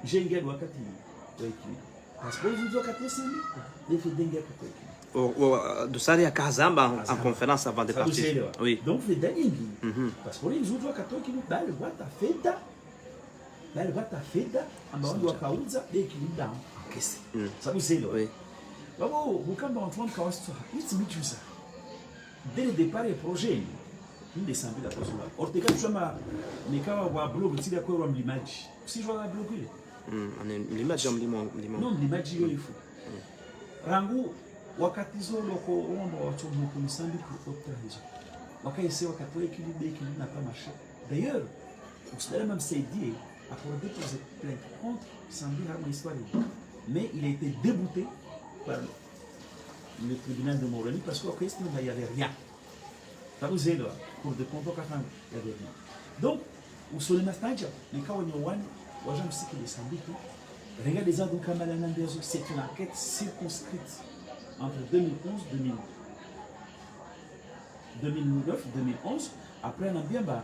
j'ai ngel wakati parce que vous doit 400 000 fait dengue Dossari à Kazamba en conférence avant de partir. Oui. Donc les derniers parce que les autres quand qui nous balle wata feta ambao ndio wakauza l'équilibre down kesi ça vous c'est là oui babo ukamba Antoine Kawasto it's michusa dès le départ le projet ni décembre la posula Ortega chama nikawa wa blog tili kwa wa mlimaji si je wa blog ile mlimaji non mlimaji yo ifu rangu wakati zolo ko omba watu mkumisambi kuokta hizo wakaise wakati l'équilibre n'a pas marché d'ailleurs Ousmane même s'est dit a déposé plainte contre Sambi Harma Histoire mais il a été débouté par le tribunal de Moroni parce qu'au question il n'y avait rien ça vous aide pour de comptes il y avait rien donc Ousmane Mastanja les cas où il y a one wajam siki de Sambi regardez les adou Kamala Nambiazo c'est une enquête circonscrite entre 2009-2011 après on a bien bas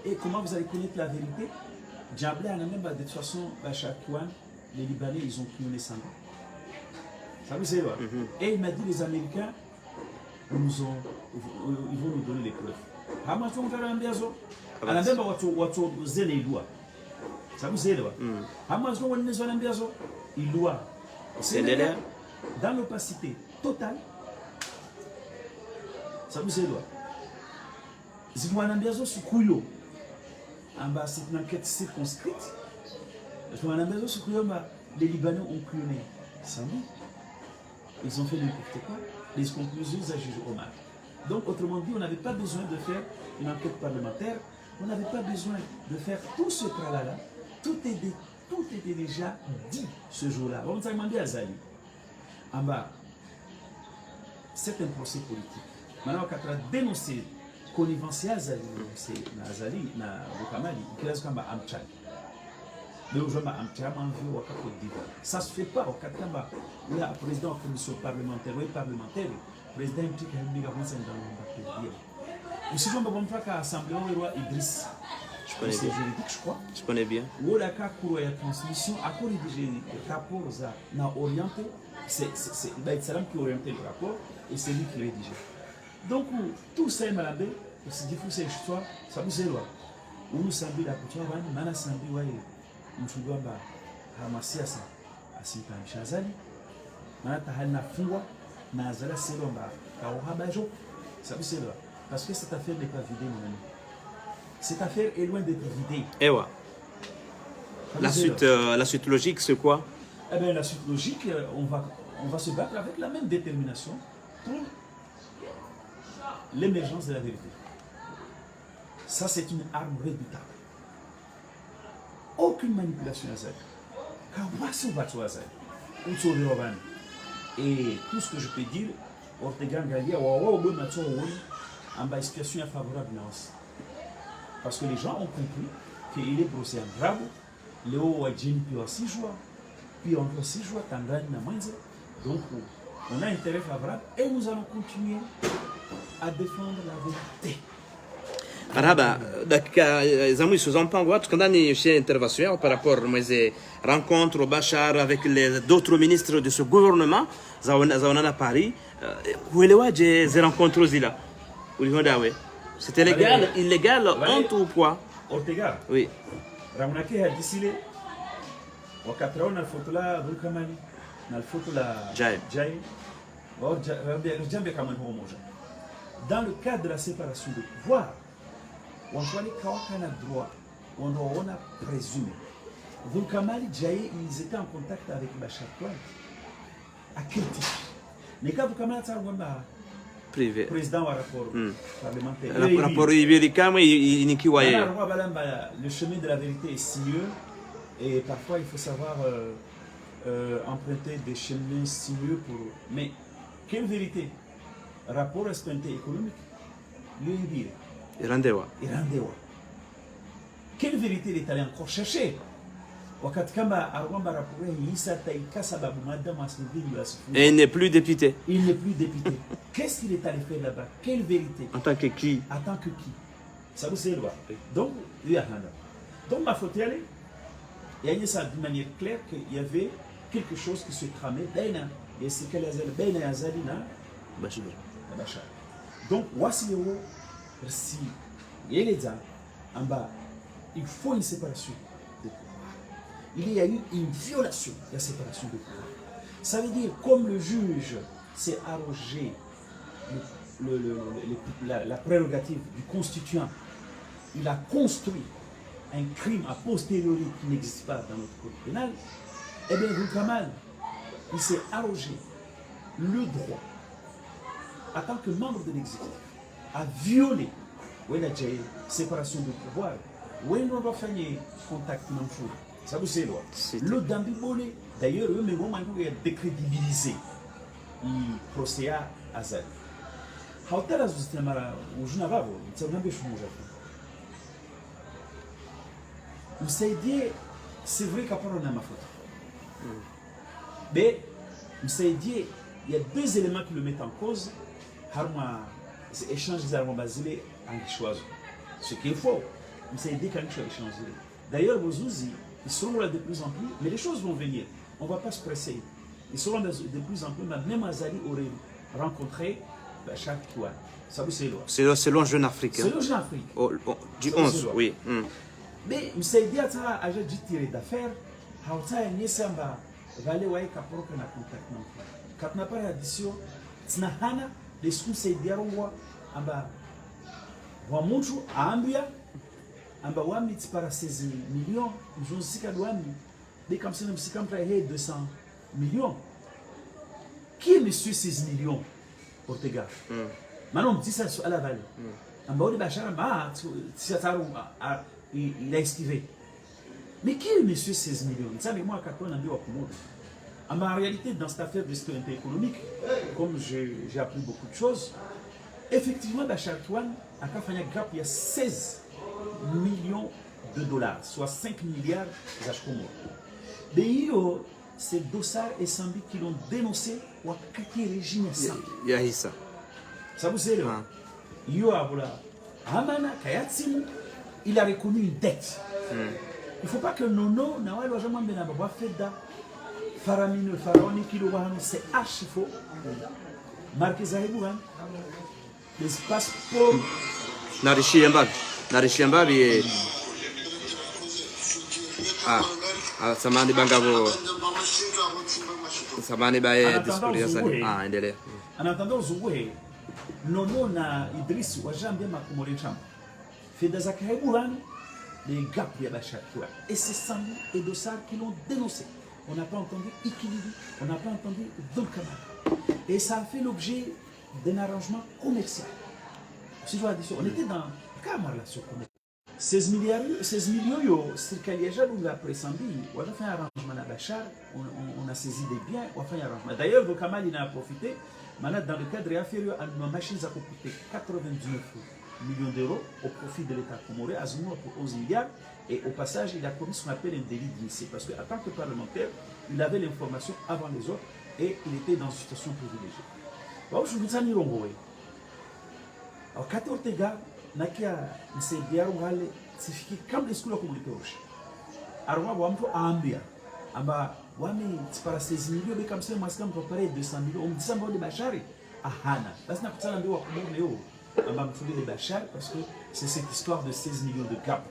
et comment vous allez connaître la vérité? Diablé a même de toute façon, les Libanais ils ont cloné ça. Ça vous savez et il m'a dit les Américains ils vont nous donner les preuves. Hamilton va rendre ça. À la même watu zele ilua. Ça vous savez Hamilton va nous rendre ça. Ilua. C'est dans l'opacité totale. Ça vous savez Zimwanambiazo sukuyo amba c'est une enquête circonscrite. Zimwanambiazo sukuyo les Libanais ont cloné Sambi. Ils ont fait n'importe quoi. les conclusions à juge Omar. Donc, autrement dit, on n'avait pas besoin de faire une enquête parlementaire, on n'avait pas besoin de faire tout ce tralala. Tout était déjà dit ce jour-là. On s'est demandé à Zali. En bas, c'est un procès politique. Maintenant, quand on a dénoncé connivence à Zali, c'est Zali, na Rukamali, il reste comme Amchal. Mais aujourd'hui, Amchal m'a envie au Côte d'Ivoire. Ça ne se fait pas au Katamba. Où le président de la commission parlementaire, le président de la commission parlementaire. Aussi, je me demande pas qu'à l'Assemblée, le roi Idriss. Je connais bien. Juridique, je crois. Je connais bien. Où la transmission a rédigé le rapport n'a orienté, c'est Salam qui a orienté le rapport et c'est lui qui l'a rédigé. Donc, tout ça est malade, c'est difficile cette histoire, ça vous est loin. Où nous sommes la couture, nous sommes samedi, nous sommes ramasser ça, à Sinta Michazali, nous sommes na fungwa, na zala selomba, kaohabajo, ça vous est loin. Parce que cette affaire n'est pas vidée, mon ami. Cette affaire est loin d'être vidée. Et ouais. La suite logique, c'est quoi? Eh bien, la suite logique, on va se battre avec la même détermination pour l'émergence de la vérité. Ça, c'est une arme redoutable. Aucune manipulation à ça. Et tout ce que je peux dire, Ortega Ngalia, en situation favorable. Parce que les gens ont compris qu'il est procès en grave. Léo a dit puis aussi joie, puis encore 6 jours, donc on a intérêt favorable et nous allons continuer à défendre la vérité. Araba, les amis sous Mpango, quand on est chez intervention par rapport à rencontre au Bachar avec d'autres ministres de ce gouvernement, à Paris, où est le ces rencontres là? C'était légal, illégal, honte ou quoi? Ortega. Oui. Ramunake a décidé, wakati na photo la Rukamali, na photo la Jai. Dans le cadre de la séparation de pouvoir, on doit les kawakana droit, on a présumé. Rukamali, Jai, ils étaient en contact avec Bachar Touad. À quel titre? Les cas Rukamali, ça va privé. Président wa rapport parlementaire. Le rapport ibéricain, il n'y a le chemin de la vérité est sinueux et parfois il faut savoir emprunter des chemins sinueux pour. Mais quelle vérité? Rapport respecté économique, le Ibir. Irandewa. Quelle vérité il est allé encore chercher? Et il n'est plus député. Il n'est plus député. Qu'est-ce qu'il est allé faire là-bas? Quelle vérité? En tant que qui? En tant que qui? Ça vous sait le voir. Donc, ma faute y aller. Il y a ça d'une manière claire qu'il y avait quelque chose qui se tramait. Et c'est qu'elle a Zalina. Bachar. Donc, voici le haut. Si il y a en bas, il faut une séparation. Il y a eu une violation de la séparation de pouvoir. Ça veut dire, comme le juge s'est arrogé la prérogative du constituant, il a construit un crime a posteriori qui n'existe pas dans notre code pénal, eh bien, Rukamal, il s'est arrogé le droit, en tant que membre de l'exécutif, à violer la séparation de pouvoir, où on va faire contact non fou. Ça vous sait, le Dambibole, d'ailleurs, eux, mais vous m'avez décrédibilisé le procès à Azad. Hautala Zustamara, ou je n'avais pas, c'est un peu chou. Vous savez, c'est vrai qu'après on a ma faute. Mais, vous savez, il y a 2 éléments qui le mettent en cause. C'est échange des armes basées en choix. Ce qui est faux. Vous savez, quand il faut échanger. D'ailleurs, vos outils, ils seront là de plus en plus, mais les choses vont venir. On ne va pas se presser. Ils seront de plus en plus, même Azali aurait rencontré Bachar Touad. Ça vous c'est loin. C'est selon Jeune Afrique. C'est selon Jeune Afrique. Du 11, oui. Mais vous savez, il y a des tiré d'affaires. Il y a des gens qui vont aller voir les contacts. Quand on n'a pas d'addition, il y a des gens qui vont à Ambia. Amba wami para 16 millions, nous sika wami, dès comme ça nous sika 200 millions. Qui est monsieur 16 millions? Ortega. Maintenant, on me dit ça à la Vallée. Ambaoudi Bachar, il a esquivé. Mais qui est monsieur 16 millions? Ça, mais moi, quand on a dit en réalité, dans cette affaire de citoyenneté économique, comme j'ai appris beaucoup de choses, effectivement, Bachar Touane a fait un gap, il y a 16 millions de dollars, soit 5 milliards d'achats. Mais c'est Dossard et Sambi qui l'ont dénoncé ou à quel régime ça. Il y a ça. Ça vous savez, il a reconnu une dette. Il ne faut pas que Nono, Faramine, Faroni, c'est archi-faux. Marquez Zahibouan, l'espace pour. Narishiambabi. Samani Bangabo. Samani Baye, discours. Endelea. En attendant, Zoué, Nono na Idriss, Wajambia Makumoricham. Fedazakahibouan, les gaps de Bachar Touane. Et c'est Sambi et Dossard qui l'ont dénoncé. On n'a pas entendu Ikilibi, on n'a pas entendu Dolkama. Et ça a fait l'objet d'un arrangement commercial. Si je vois on était dans Kamar là sur 16 millions, c'est qu'il y a déjà après Sambi, on a fait un arrangement à Bachar, on a saisi des biens, on a fait un arrangement. D'ailleurs, Dolkama il en a profité. Maintenant, dans le cadre inférieur, une machine a coûté 99 millions d'euros au profit de l'État comoré, à Zoumour pour 11 milliards. Et au passage, il a commis ce qu'on appelle un délit d'initié. Parce qu'en tant que parlementaire, il avait l'information avant les autres et il était dans une situation privilégiée. Bon, je vous dis ça, Nirongoé. Alors, quand Ortega, Nakia, c'est bien, c'est comme les schools de communauté. Alors, on va Ambia. Amba, wami, c'est pas 16 millions, mais comme ça, moi, c'est comme préparer 200 millions. On me dit ça, on de Bachari. Ah, Hana. Là, c'est pas ça, on va me fouler les Bachar parce que c'est cette histoire de 16 millions de gap.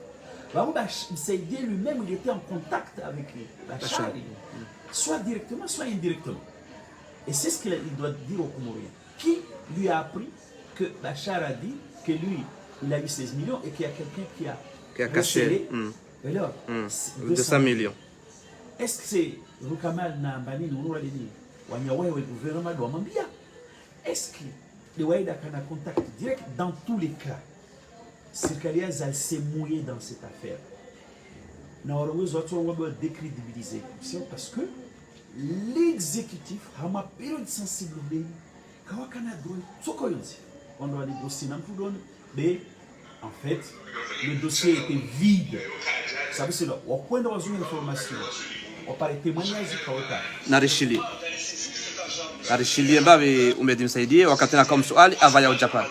Msaïdié lui-même, il était en contact avec Bachar, soit directement, soit indirectement. Et c'est ce qu'il doit dire aux Comoriens. Qui lui a appris que Bachar a dit que lui, il a eu 16 millions et qu'il y a quelqu'un qui a caché 200 millions. Est-ce que c'est Rukamal Nambani Nouroulini Wanyawe, le gouvernement de Wamambia? Est-ce que le Waïda a un contact direct dans tous les cas? Circalia s'est mouillé dans cette affaire. Nous avons décrédibilisé parce que l'exécutif a une période sensible. On doit négocier dans tout mais en fait, le dossier était vide. Ça veut dire au point de une information, on parle témoignage du cas. Narishili ambaye umedimsaidia wakati na kama swali avaya Japan.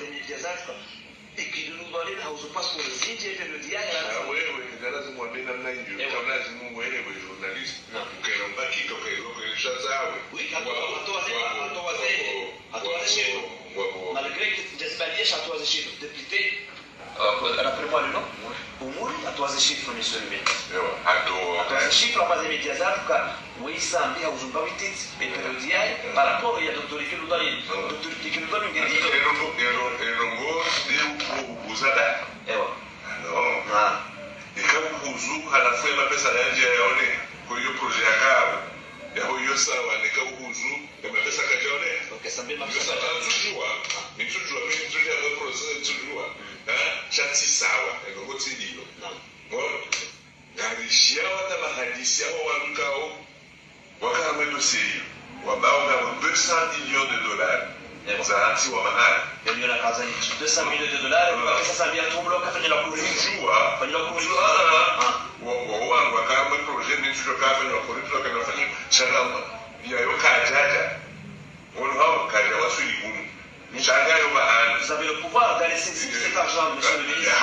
Rappelez-moi le nom. Umuri atuaze chiffre monsieur le ministre. Atuaze chiffre en base immédiate car oui ça me a uzumba vitesse et périodique par rapport il y a d'autorité nous donne d'autorité qui nous donne une idée. Erongo de usada. Non. Ah. E kama uzu halafu ya pesa yanje yaone kwa hiyo projet yakao. Ya hiyo sawa ni kama uzu ya pesa kajaone. Okay, ça me marche. Ni toujours le projet toujours. Chati sawa ego tindilo ngolo ngalishia wata mahadisi yao walukao wakamwendo siri wabao na 200 millions de dollars za anti wa mahali ndio na kaza ni 200 millions de dollars kwa sasa bia tumlo kafanya la kujua fanya la kujua wao wakamwe projet ni tuko kafanya la kujua kana fanya changa bia yoka jaja ngolo hao kaja wasuli gumu. Vous avez le pouvoir d'aller saisir cet argent, monsieur le ministre.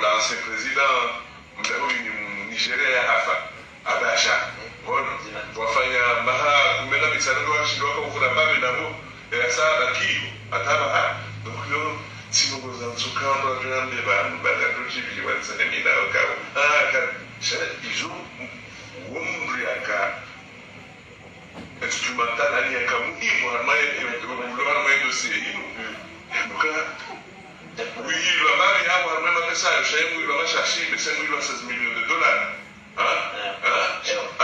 L'ancien président Nigeria Abacha wafanya maha kumela misano wa shindwa kwa kuna babe nabo ya saa kiyo ataba donc sino bantu bakatotibili wansane minawo kawo izo wumndu yaka instrumental ali yaka muhimu harmaye dossier ino duka wiyilwa mari yawo harmaye makasayo shayimwilwa mashashibe semwilwa $16 million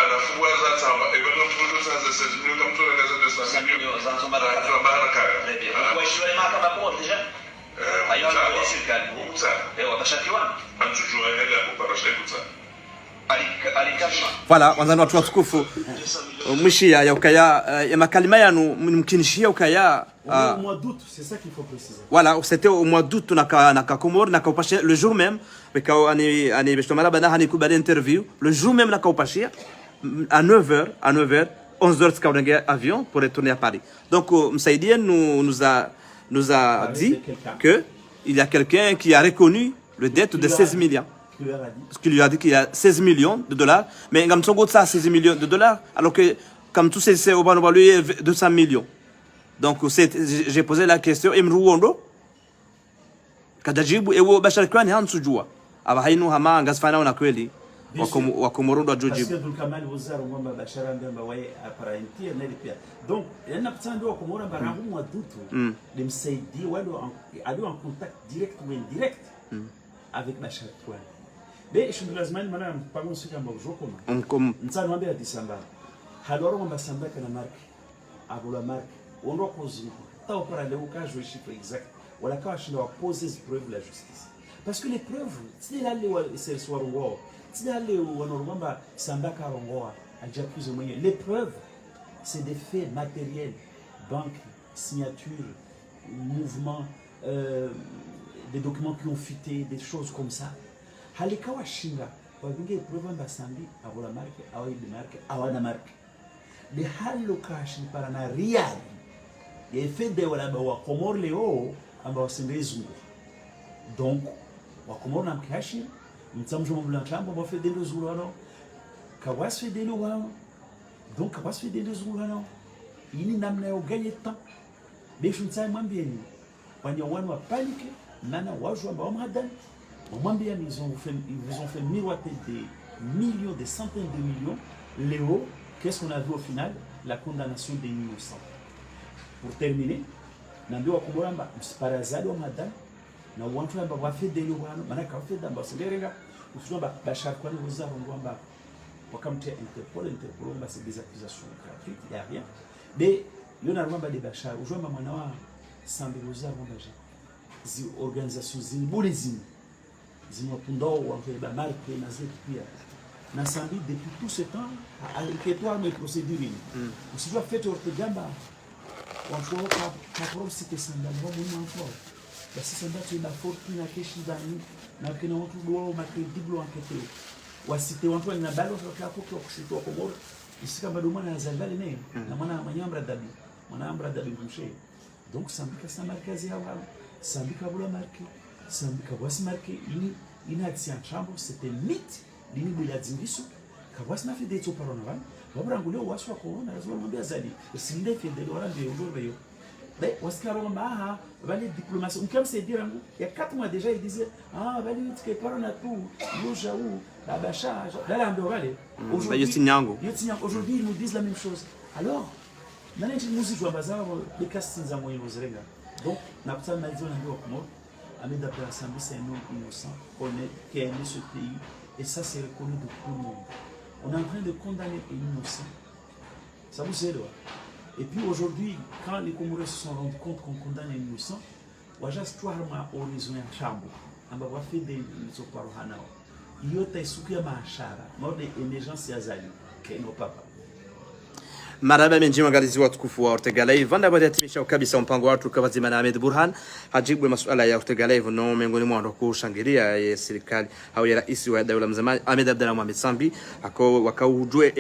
alafu wazatamba ebanofuzo saza $16 million kamtola gaza $200 million baharakaya kuheshimiwa mahakama kuu deja ayo serikali watashakiwa antujua hela kuparasha kutsa Voilà, wanzani watu watukufu mwishia ya ukaya ya makalima yanu mkinishia ukaya au mois d'août, c'est ça qu'il faut préciser. Voilà, c'était au mois d'août na Comore na kaupashia le jour même bekao ani bestomala bana hani kubali interview le jour même na kaupashia à 9h 11h tskaunga avion pour retourner à Paris. Donc Msaidien nous a dit que il y a quelqu'un qui a reconnu le dette de 16 millions. Parce qu'il lui a dit qu'il y a 16 millions de dollars, mais comme son ça 16 millions de dollars, alors que comme tout c'est au bas lui 200 millions. Donc j'ai posé la question et mruondo kadajibu ewo bashar kwani hansujua aba hainu hama ngasfana na kweli wakomorondo ajojibu parce que Kamal wazaro ngomba bashara ngamba wae aparentia neli pia donc yana ptsando wakomora barangu mois d'août de msaidi wale alio en contact direct ou indirect avec Bashar Twani. Mais je suis lazimani mana mpango sika mbojo koma ntsano ambe adisamba haloro ngomba samba kana marque abula marque ondo koziku ta opera le cas je chiffre exact wala ka shinda poser les preuves la justice parce que les preuves c'est là les c'est soirongo c'est là les wonoromba samba ka rongoa aja plus ou moins les preuves c'est des faits matériels banque signature mouvement des documents qui ont fuité, des choses comme ça. Halikawa shinga, wavinge preuve mbasambi, awola marque, awa ile marque, awana marque. De haloka shin parana real. Il fait de wala ba wakomor leo amba wasembezungu. Donc, wakomor na mkashi, mtsamjo mbula chambo ba fait de lozulano. Kawas fait de lozulano. Donc kawas fait de lozulano. Ini namna yo gagner temps. Mais je ne sais pas bien. Wanyawanu wa panique. Nana wajou amba wamhadan wamwambia ils vous ont fait miroiter des millions, des centaines de millions. Léo, qu'est-ce qu'on a vu au final? La condamnation des innocents. Pour terminer, nambi wa kumoramba msiparazali wamhadan na wantu amba wafede leo wana manaka wafede amba selerega usumba Bashar Kwani wazaro ngwamba wakamtia Interpol amba c'est des accusations gratuites, il y a rien. Mais yona ngwamba de Bashar ujomba mwana wa sambi wazaro ngwamba zi organisation zimbolezini zimapundao wangeba marque na zetu pia na sambi depuis tout ce temps à inquiétoire mes procédures aussi doit faire ortogamba wanchoka kwa cité sanda ngo mwana encore basi sanda tu na fortune keshi dani na kina watu do ma credible enquête wasite watu na balo kwa kwa kushitwa kwa bora isika bado mwana azalale ne na mwana manyambra dabi mshe donc sambi kasa markazi hawa Sambika bula marque, Sambika wasi marque, ini hadisi chambo, c'était mythe, lini bila zingisu, kawasi na fide to paronavan, wabrangu leo wasu wako na razwa mwambia zali, usinde fide do rambe ujorbe yo. Ben waskaro mba vale diplomatie, comme c'est dire il y a 4 mois déjà il disait vale que parona tout, loja ou la bacha, là l'ambe vale. Aujourd'hui ils nous disent la même chose. Alors, nani musique wa bazaro, les castings za moyo zrenga. Donc, Napsa Maison Ahmed Abdallah Sambi, c'est un homme innocent, honnête, qui a aimé ce pays, et ça c'est reconnu de tout le monde. On est en train de condamner un innocent. Ça vous aide. Et puis aujourd'hui, quand les Comoriens se sont rendus compte qu'on condamne un innocent, on va juste voir horizon un chambo. On va faire des soparohanao. Il y a des soukiya machara, mort d'émergence yazali, qui n'ont pas. Maraba menjima galizi watukufu wa Ortegalay vanda badi atimisha kabisa mpango watu kabazima na Ahmed Burhan hajibu masuala ya Ortegalay no miongoni mwa ndo kushangilia ya serikali au ya rais wa dawla mzamani Ahmed Abdallah Mohamed Sambi ako wakaujue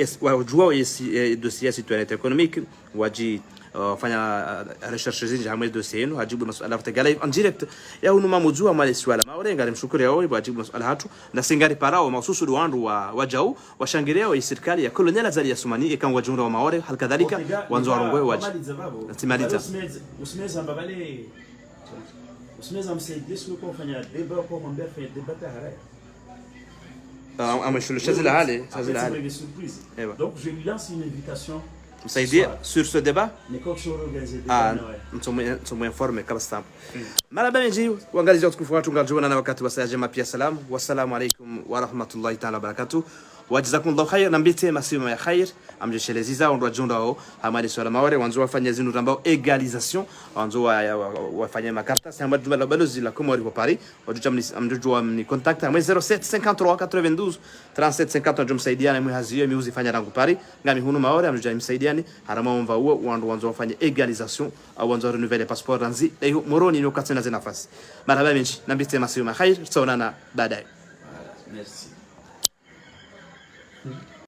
dossier citoyenneté économique waji fanya recherche zinji hamwe dossier yenu hajibu masuala ya Ortegalay en direct ya unuma mujua mali swala maorenga nimshukuru yao wajibu masuala hatu na singari parao mahususu duandu wa jau washangilia wa serikali ya Colonel Azali Assoumani ikangwa jumla wa maore halikadhalika wanzo warongwe waji Usimeza mbabale usinaweza msaidia sio kwa kufanya deba kwa mwambia fanya deba tahara ameshulisha zile hali surprise. Donc je lui lance une invitation msaidie sur ce débat. Niko choro organiser débat msomo informe kama stamp. Mara benji uangalizi utukufu watu ngajua na wakati wa sayaje mapia salam. Wassalamu alaikum wa rahmatullahi ta'ala wa barakatuh. Wajazakumullahu khair nambite masima ya khair amjesheleza ndo ajunda wao hamadi swala maware wanzo wafanya zinu rambao egalisation wanzo wafanya makarta samba jumla balozi la comme au Paris amjua ni contact ama 07 53 92 37 50 jumsaidiana mhazio miuzi fanya rangu Paris ngami hunu maware amjua msaidiani harama umva huo wanzo wafanya egalisation au wanzo renouveler passeport ranzi leo moroni ni wakati na nafasi marhaba menshi nambite masima khair tutaonana baadaye. Merci.